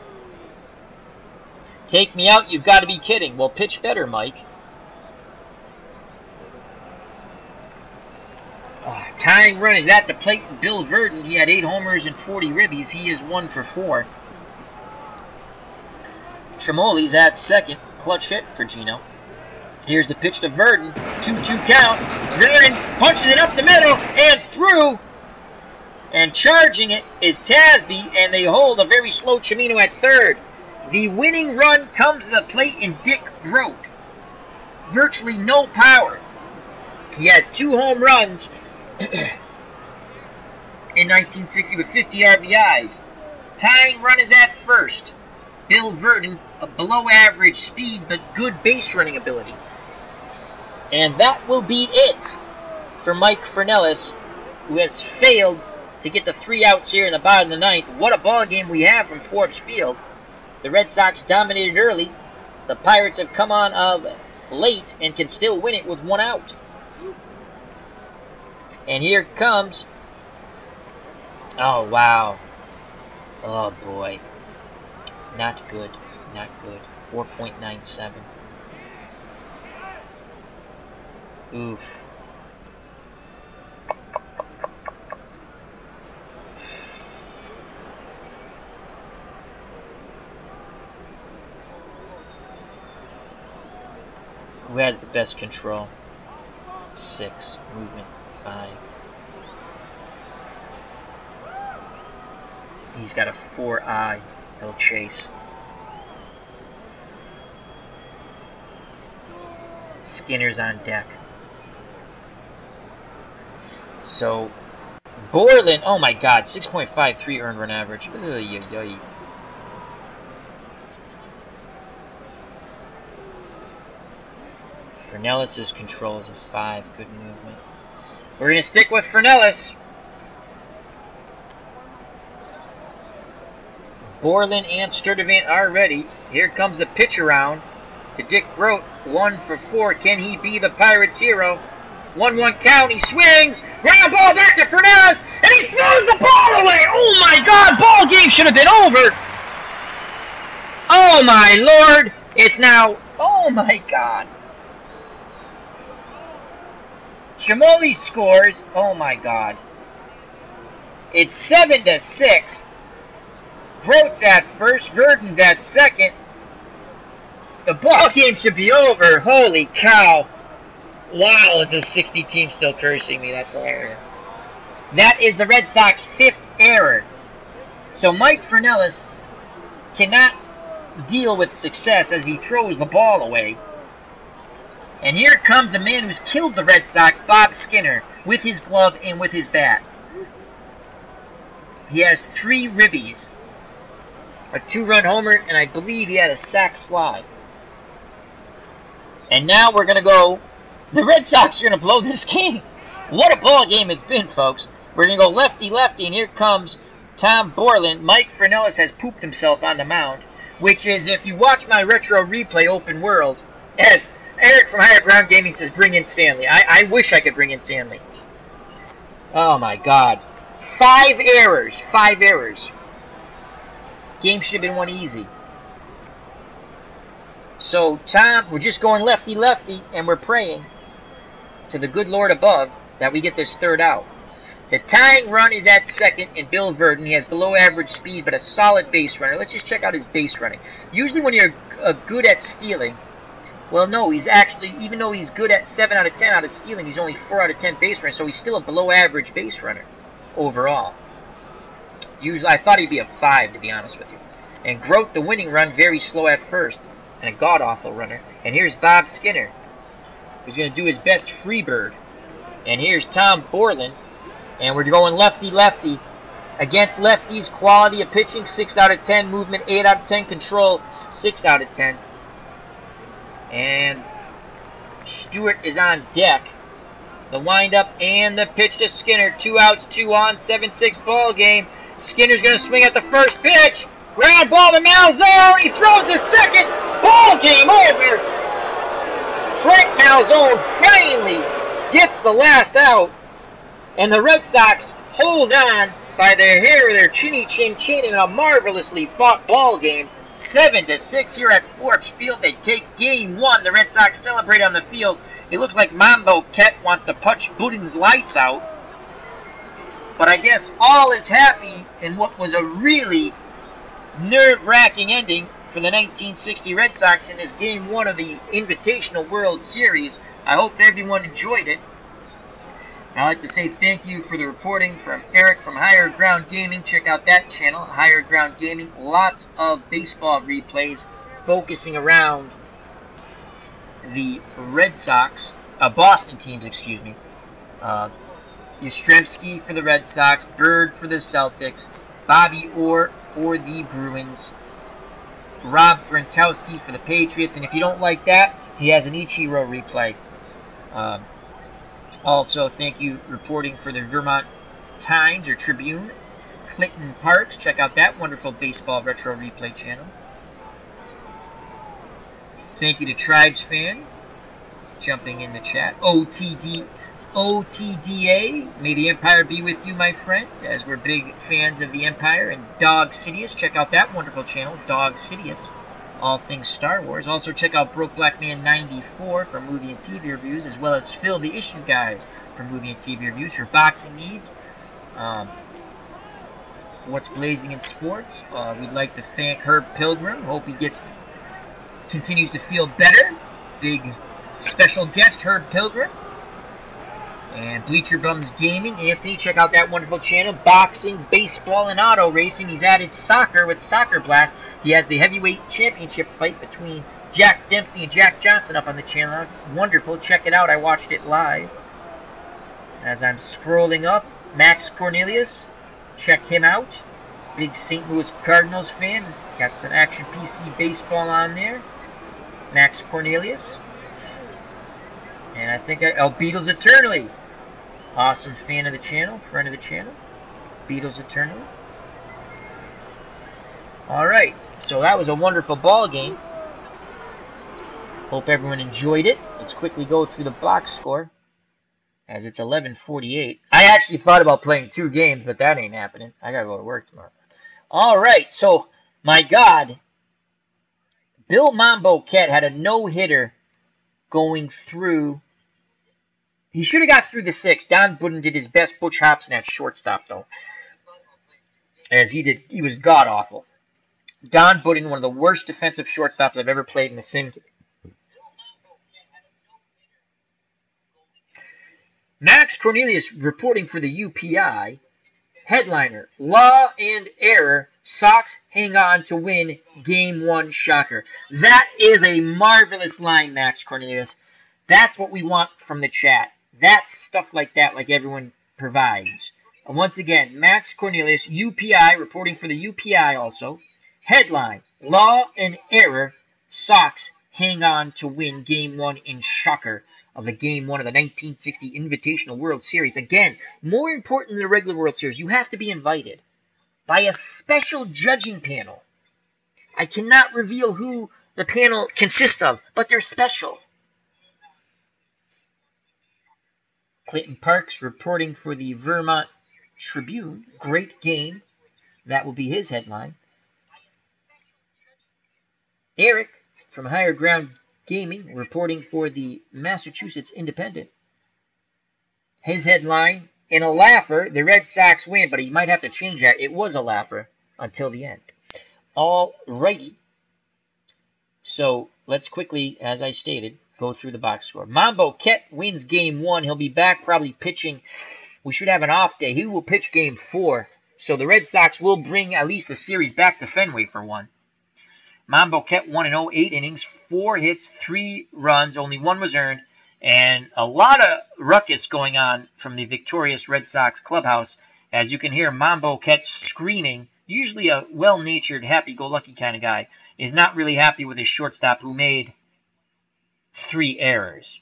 Take me out, you've got to be kidding. Well, pitch better, Mike. Tying run is at the plate. Bill Verdon, he had 8 homers and 40 ribbies. He is 1 for 4. Cimoli's at second. Clutch hit for Gino. Here's the pitch to Verdon. 2-2 count. Verdon punches it up the middle and through. And charging it is Tasby, and they hold a very slow Chimino at third. The winning run comes to the plate in Dick Grote. Virtually no power. He had 2 home runs in 1960 with 50 RBIs. Tying run is at first. Bill Vern, a below average speed but good base running ability. And that will be it for Mike Fernellis, who has failed to get the 3 outs here in the bottom of the 9th. What a ball game we have from Forbes Field. The Red Sox dominated early. The Pirates have come on of late and can still win it with 1 out. And here comes... Oh, wow. Oh, boy. Not good. Not good. 4.97. Oof. Who has the best control? 6. Movement 5. He's got a 4-eye. He'll chase. Skinner's on deck. So, Borland, oh my god, 6.53 earned run average. Oy. Fernellis' control is a 5. Good movement. We're going to stick with Fernellis. Borland and Sturdivant are ready. Here comes the pitch around to Dick Grote. 1 for 4. Can he be the Pirates' hero? 1-1 count. He swings. Ground ball back to Fernellis. And he throws the ball away. Oh my god. Ball game should have been over. Oh my lord. It's now. Oh my god. Chamoli scores. Oh my god. It's 7-6. Grote's at first. Verdon's at second. The ball game should be over. Holy cow. Wow, is this 60 team still cursing me? That's hilarious. That is the Red Sox 5th error. So Mike Fernellis cannot deal with success as he throws the ball away. And here comes the man who's killed the Red Sox, Bob Skinner, with his glove and with his bat. He has 3 ribbies, a 2-run homer, and I believe he had a sac fly. And now we're going to go, the Red Sox are going to blow this game. What a ball game it's been, folks. We're going to go lefty-lefty, and here comes Tom Borland. Mike Fernellis has pooped himself on the mound, which is, if you watch my retro replay open world, as Eric from Higher Ground Gaming says, bring in Stanley. I wish I could bring in Stanley. Oh my god. 5 errors. 5 errors. Game should have been won easy. So, Tom, we're just going lefty-lefty, and we're praying to the good Lord above that we get this 3rd out. The tying run is at second in Bill Verdon. He has below average speed, but a solid base runner. Let's just check out his base running. Usually when you're good at stealing, well, no, he's actually, even though he's good at 7 out of 10 out of stealing, he's only 4 out of 10 base runner, so he's still a below average base runner overall. Usually, I thought he'd be a 5, to be honest with you. And Grote, the winning run, very slow at first, and a god-awful runner. And here's Bob Skinner, who's going to do his best freebird. And here's Tom Borland, and we're going lefty-lefty. Against lefties, quality of pitching, 6 out of 10. Movement, 8 out of 10. Control, 6 out of 10. And Stewart is on deck. The windup and the pitch to Skinner. 2 outs, 2 on, 7-6 ball game. Skinner's going to swing at the first pitch. Ground ball to Malzone. He throws to second. Ball game over. Frank Malzone finally gets the last out. And the Red Sox hold on by their hair of their chinny chin chin in a marvelously fought ball game. 7-6 here at Forbes Field. They take game 1. The Red Sox celebrate on the field. It looks like Monbouquette wants to punch Budin's lights out. But I guess all is happy in what was a really nerve-wracking ending for the 1960 Red Sox in this game 1 of the Invitational World Series. I hope everyone enjoyed it. I'd like to say thank you for the reporting from Eric from Higher Ground Gaming. Check out that channel, Higher Ground Gaming. Lots of baseball replays focusing around the Red Sox, Boston teams, excuse me. Yastrzemski for the Red Sox, Bird for the Celtics, Bobby Orr for the Bruins, Rob Gronkowski for the Patriots, and if you don't like that, he has an Ichiro replay. Also, thank you reporting for the Vermont Times or Tribune, Clinton Parks. Check out that wonderful baseball retro replay channel. Thank you to Tribes Fan jumping in the chat. OTDA, may the Empire be with you, my friend, as we're big fans of the Empire. And Dog Sidious, check out that wonderful channel, Dog Sidious, all things Star Wars. Also check out Broke Black Man 94 for movie and TV reviews, as well as Phil the Issue Guy for movie and TV reviews for boxing needs. What's blazing in sports? We'd like to thank Herb Pilgrim. Hope he continues to feel better. Big special guest, Herb Pilgrim. And Bleacher Bums Gaming, Anthony, check out that wonderful channel. Boxing, baseball, and auto racing. He's added soccer with Soccer Blast. He has the heavyweight championship fight between Jack Dempsey and Jack Johnson up on the channel. Wonderful. Check it out. I watched it live. As I'm scrolling up, Max Cornelius, check him out. Big St. Louis Cardinals fan. Got some Action PC baseball on there. Max Cornelius. And I think Beatles Eternally. Awesome fan of the channel, friend of the channel. Beatles Eternally. Alright, so that was a wonderful ball game. Hope everyone enjoyed it. Let's quickly go through the box score, as it's 11:48. I actually thought about playing 2 games, but that ain't happening. I gotta go to work tomorrow. Alright, so, my God, Bill Monbouquette had a no-hitter going through. He should have got through the 6th. Don Budden did his best. Butch Hobson at shortstop, though. As he was god-awful. Don Budden, one of the worst defensive shortstops I've ever played in a sim game. Max Cornelius reporting for the UPI. Headliner, Law and Error, Sox hang on to win Game 1 shocker. That is a marvelous line, Max Cornelius. That's what we want from the chat. That's stuff like that, like everyone provides. And once again, Max Cornelius, UPI, reporting for the UPI also. Headline, Law and Error, Sox hang on to win Game 1 in shocker of the Game 1 of the 1960 Invitational World Series. Again, more important than the regular World Series, you have to be invited by a special judging panel. I cannot reveal who the panel consists of, but they're special. Clinton Parks reporting for the Vermont Tribune. Great game. That will be his headline. Eric from Higher Ground Gaming reporting for the Massachusetts Independent. His headline, in a laugher, the Red Sox win, but he might have to change that. It was a laugher until the end. All righty. So let's quickly, as I stated, go through the box score. Monbouquette wins Game 1. He'll be back probably pitching. We should have an off day. He will pitch Game 4. So the Red Sox will bring at least the series back to Fenway for one. Monbouquette 1-0, 8 innings, 4 hits, 3 runs. Only 1 was earned. And a lot of ruckus going on from the victorious Red Sox clubhouse. As you can hear, Monbouquette screaming. Usually a well-natured, happy-go-lucky kind of guy. Is not really happy with his shortstop who made 3 errors.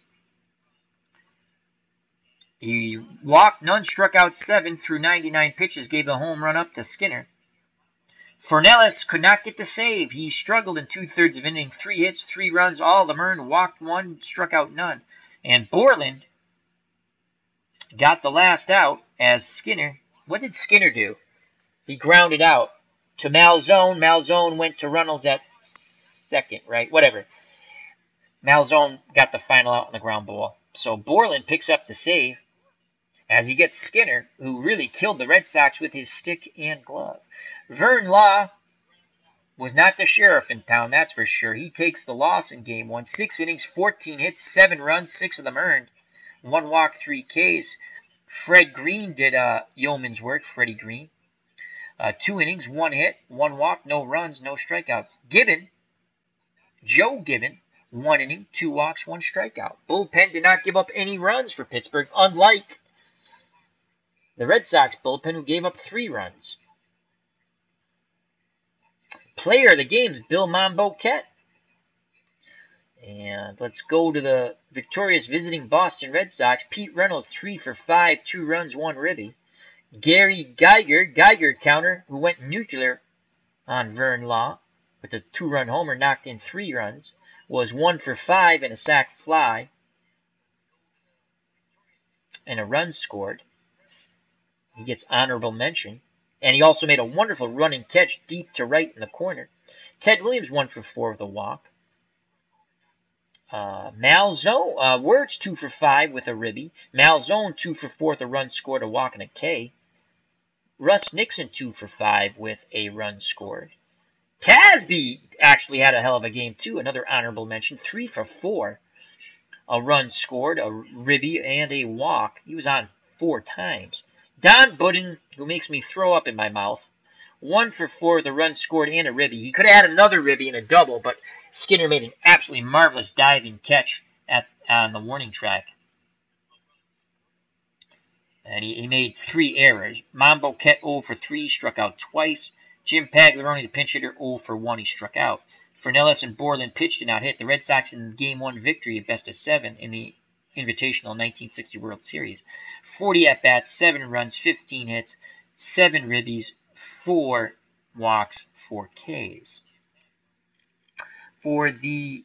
He walked none, struck out 7 through 99 pitches, gave the home run up to Skinner. Fornellis could not get the save. He struggled in 2/3 of inning, 3 hits, 3 runs, all of them earned, walked 1, struck out none. And Borland got the last out as Skinner. What did Skinner do? He grounded out to Malzone. Malzone went to Runnels at second, right? Whatever. Malzone got the final out on the ground ball. So Borland picks up the save as he gets Skinner, who really killed the Red Sox with his stick and glove. Vern Law was not the sheriff in town, that's for sure. He takes the loss in Game 1. 6 innings, 14 hits, 7 runs, 6 of them earned. 1 walk, 3 Ks. Fred Green did yeoman's work, Freddie Green. 2 innings, 1 hit, 1 walk, no runs, no strikeouts. Joe Gibbon, 1 inning, 2 walks, 1 strikeout. Bullpen did not give up any runs for Pittsburgh, unlike the Red Sox bullpen, who gave up 3 runs. Player of the game is Bill Monbouquette. And let's go to the victorious visiting Boston Red Sox. Pete Reynolds, 3 for 5, 2 runs, 1 ribby. Gary Geiger counter, who went nuclear on Vern Law with a 2-run homer, knocked in 3 runs, was 1 for 5 and a sac fly and a run scored. He gets honorable mention. And he also made a wonderful running catch deep to right in the corner. Ted Williams, 1 for 4 with a walk. Wirtz, 2 for 5 with a ribby. Malzone, 2 for 4 with a run scored, a walk, and a K. Russ Nixon, 2 for 5 with a run scored. Casby actually had a hell of a game, too. Another honorable mention, 3 for 4. A run scored, a ribby, and a walk. He was on 4 times. Don Budden, who makes me throw up in my mouth, 1 for 4 with a run scored and a ribby. He could have had another ribby and a double, but Skinner made an absolutely marvelous diving catch on the warning track. And he made 3 errors. Monbouquette 0 for 3, struck out twice. Jim Pagliarone, the pinch hitter, 0 for 1, he struck out. Fernellis and Borland pitched and not hit. The Red Sox in Game 1 victory at best of 7 in the Invitational 1960 World Series. 40 at-bats, 7 runs, 15 hits, 7 ribbies, 4 walks, 4 Ks. For the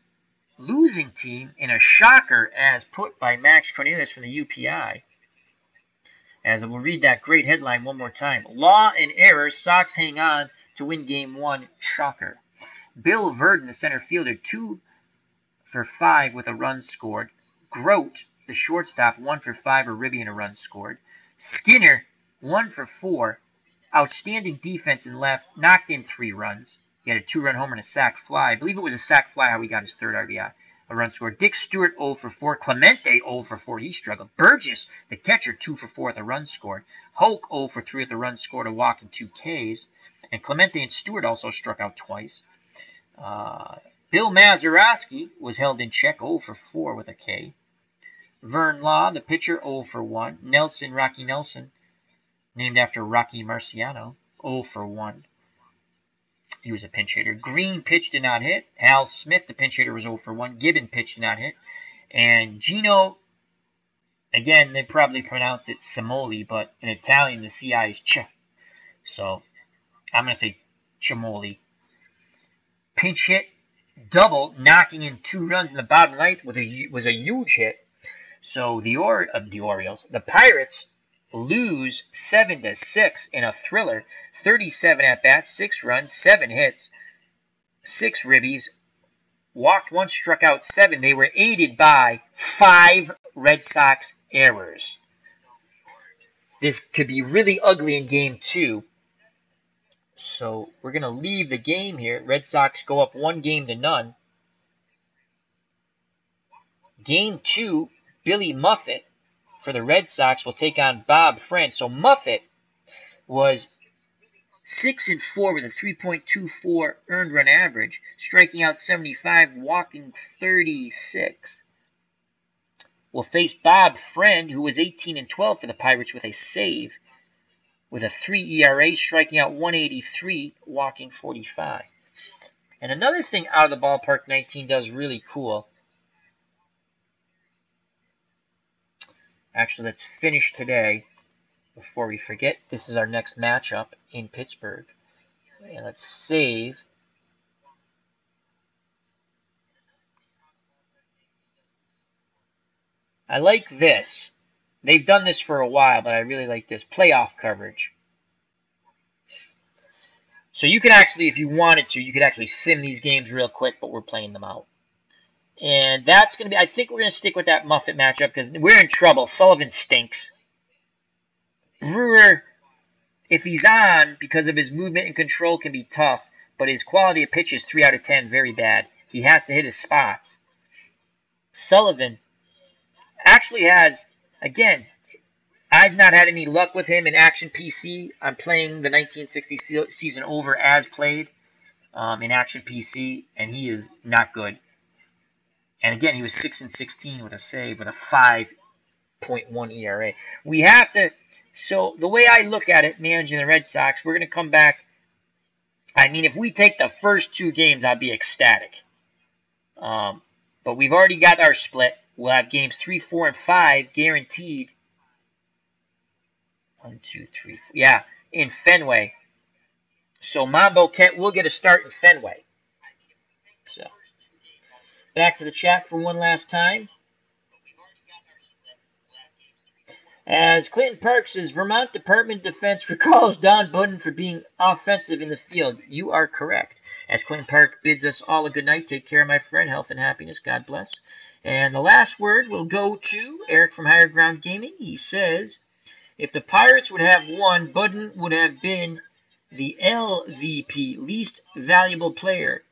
losing team, in a shocker as put by Max Cornelius from the UPI, as we'll read that great headline one more time. Law and error, Sox hang on to win Game 1, shocker. Bill Verdon, the center fielder, 2 for 5 with a run scored. Grote, the shortstop, 1 for 5, a ribby and a run scored. Skinner, 1 for 4. Outstanding defense in left, knocked in 3 runs. He had a 2-run homer and a sac fly. I believe it was a sac fly how he got his 3rd RBI. A run scored. Dick Stewart, 0 for 4. Clemente, 0 for 4. He struggled. Burgess, the catcher, 2 for 4 with a run scored. Hoke, 0 for 3 with a run scored, a walk, and 2 Ks. And Clemente and Stewart also struck out twice. Bill Mazeroski was held in check, 0 for 4 with a K. Vern Law, the pitcher, 0 for 1. Rocky Nelson, named after Rocky Marciano, 0 for 1. He was a pinch hitter. Green pitched and not hit. Hal Smith, the pinch hitter, was 0 for 1. Gibbon pitched and not hit. And Gino, again, they probably pronounced it Cimoli, but in Italian, the CI is Ch. So I'm going to say Cimoli. Pinch hit, double, knocking in 2 runs in the bottom ninth was a huge hit. So the Orioles, the Pirates, lose 7-6 in a thriller. 37 at-bats, 6 runs, 7 hits, 6 ribbies, walked 1, struck out 7. They were aided by 5 Red Sox errors. This could be really ugly in Game 2. So we're going to leave the game here. Red Sox go up 1-0. Game 2, Billy Muffet for the Red Sox will take on Bob Friend. So Muffet was 6-4 with a 3.24 earned run average, striking out 75, walking 36. Will face Bob Friend, who was 18-12 for the Pirates with a save, with a 3 ERA, striking out 183, walking 45. And another thing Out of the Ballpark 19 does really cool. Actually, let's finish today before we forget. This is our next matchup in Pittsburgh. And let's save. I like this. They've done this for a while, but I really like this. Playoff coverage. So you can actually, if you wanted to, you could actually sim these games real quick, but we're playing them out. And that's going to be, I think we're going to stick with that Muffet matchup because we're in trouble. Sullivan stinks. Brewer, if he's on, because of his movement and control, can be tough, but his quality of pitch is 3 out of 10, very bad. He has to hit his spots. Sullivan actually has, again, I've not had any luck with him in Action PC. I'm playing the 1960 season over as played in Action PC, and he is not good. And again, he was 6-16 with a save with a 5.1 ERA. We have to. So the way I look at it, managing the Red Sox, we're going to come back. I mean, if we take the first 2 games, I'll be ecstatic. But we've already got our split. We'll have games 3, 4, and 5 guaranteed. 1, 2, 3, 4. Yeah, in Fenway. So Monbouquette will get a start in Fenway. So back to the chat for one last time. As Clinton Park says, Vermont Department of Defense recalls Don Budden for being offensive in the field. You are correct. As Clinton Park bids us all a good night, take care, my friend. Health and happiness. God bless. And the last word will go to Eric from Higher Ground Gaming. He says, if the Pirates would have won, Budden would have been the LVP, least valuable player,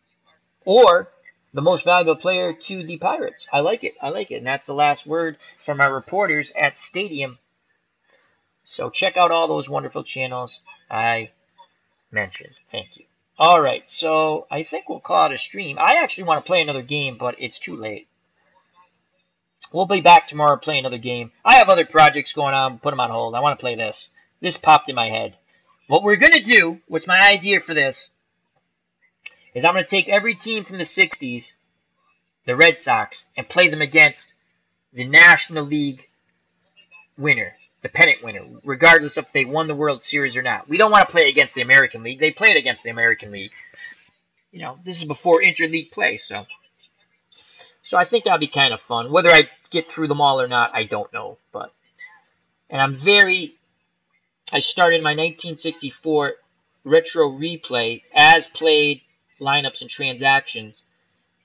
or the most valuable player to the Pirates. I like it. I like it. And that's the last word from our reporters at Stadium. So check out all those wonderful channels I mentioned. Thank you. All right, so I think we'll call it a stream. I actually want to play another game, but it's too late. We'll be back tomorrow to play another game. I have other projects going on. Put them on hold. I want to play this. This popped in my head. What we're going to do, what's my idea for this, is I'm going to take every team from the 60s, the Red Sox, and play them against the National League winner, the pennant winner, regardless if they won the World Series or not. We don't want to play against the American League. They played against the American League. You know, this is before interleague play, so I think that'll be kind of fun. Whether I get through them all or not, I don't know. And I started my 1964 retro replay as played lineups and transactions.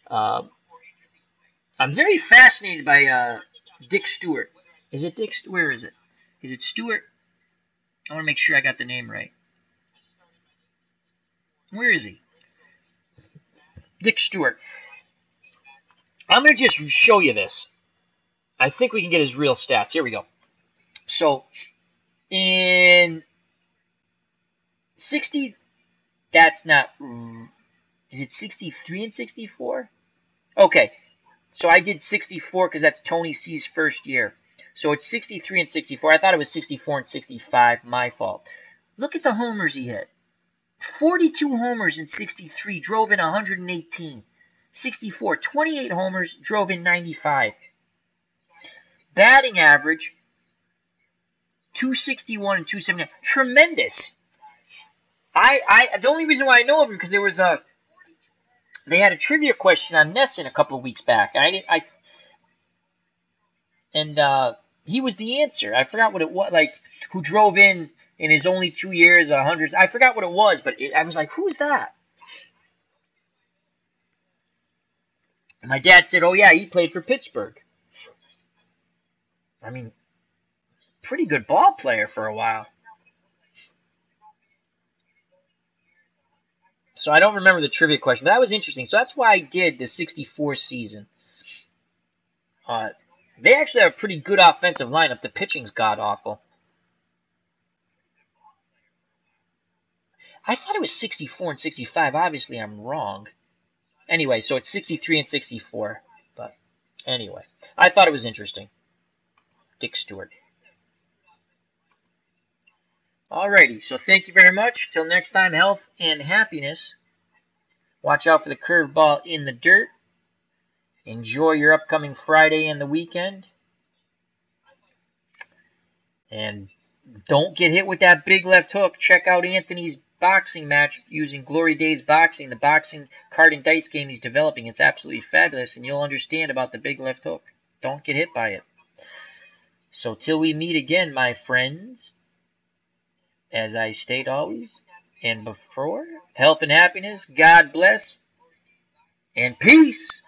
I'm very fascinated by Dick Stewart. Is it Dick? Where is it? Is it Stewart? I want to make sure I got the name right. Where is he? Dick Stewart. I'm going to just show you this. I think we can get his real stats. Here we go. So, in 60, that's not, is it 63 and 64? Okay, so I did 64 because that's Tony C's first year. So it's 63 and 64. I thought it was 64 and 65. My fault. Look at the homers he hit. 42 homers in 63, drove in 118. 64, 28 homers, drove in 95. Batting average, 261 and 279. Tremendous. The only reason why I know of him because they had a trivia question on Nesson a couple of weeks back, and he was the answer. I forgot what it was, like who drove in his only 2 years, hundreds. I forgot what it was, but I was like, who's that? And my dad said, oh yeah, he played for Pittsburgh. I mean, pretty good ball player for a while. So I don't remember the trivia question, but that was interesting. So that's why I did the 64 season. They actually have a pretty good offensive lineup. The pitching's god-awful. I thought it was 64 and 65. Obviously, I'm wrong. Anyway, so it's 63 and 64. But anyway, I thought it was interesting. Dick Stewart. Alrighty, so thank you very much. Till next time, health and happiness. Watch out for the curveball in the dirt. Enjoy your upcoming Friday and the weekend. And don't get hit with that big left hook. Check out Anthony's boxing match using Glory Days Boxing, the boxing card and dice game he's developing. It's absolutely fabulous, and you'll understand about the big left hook. Don't get hit by it. So till we meet again, my friends, as I state always and before, health and happiness, God bless, and peace.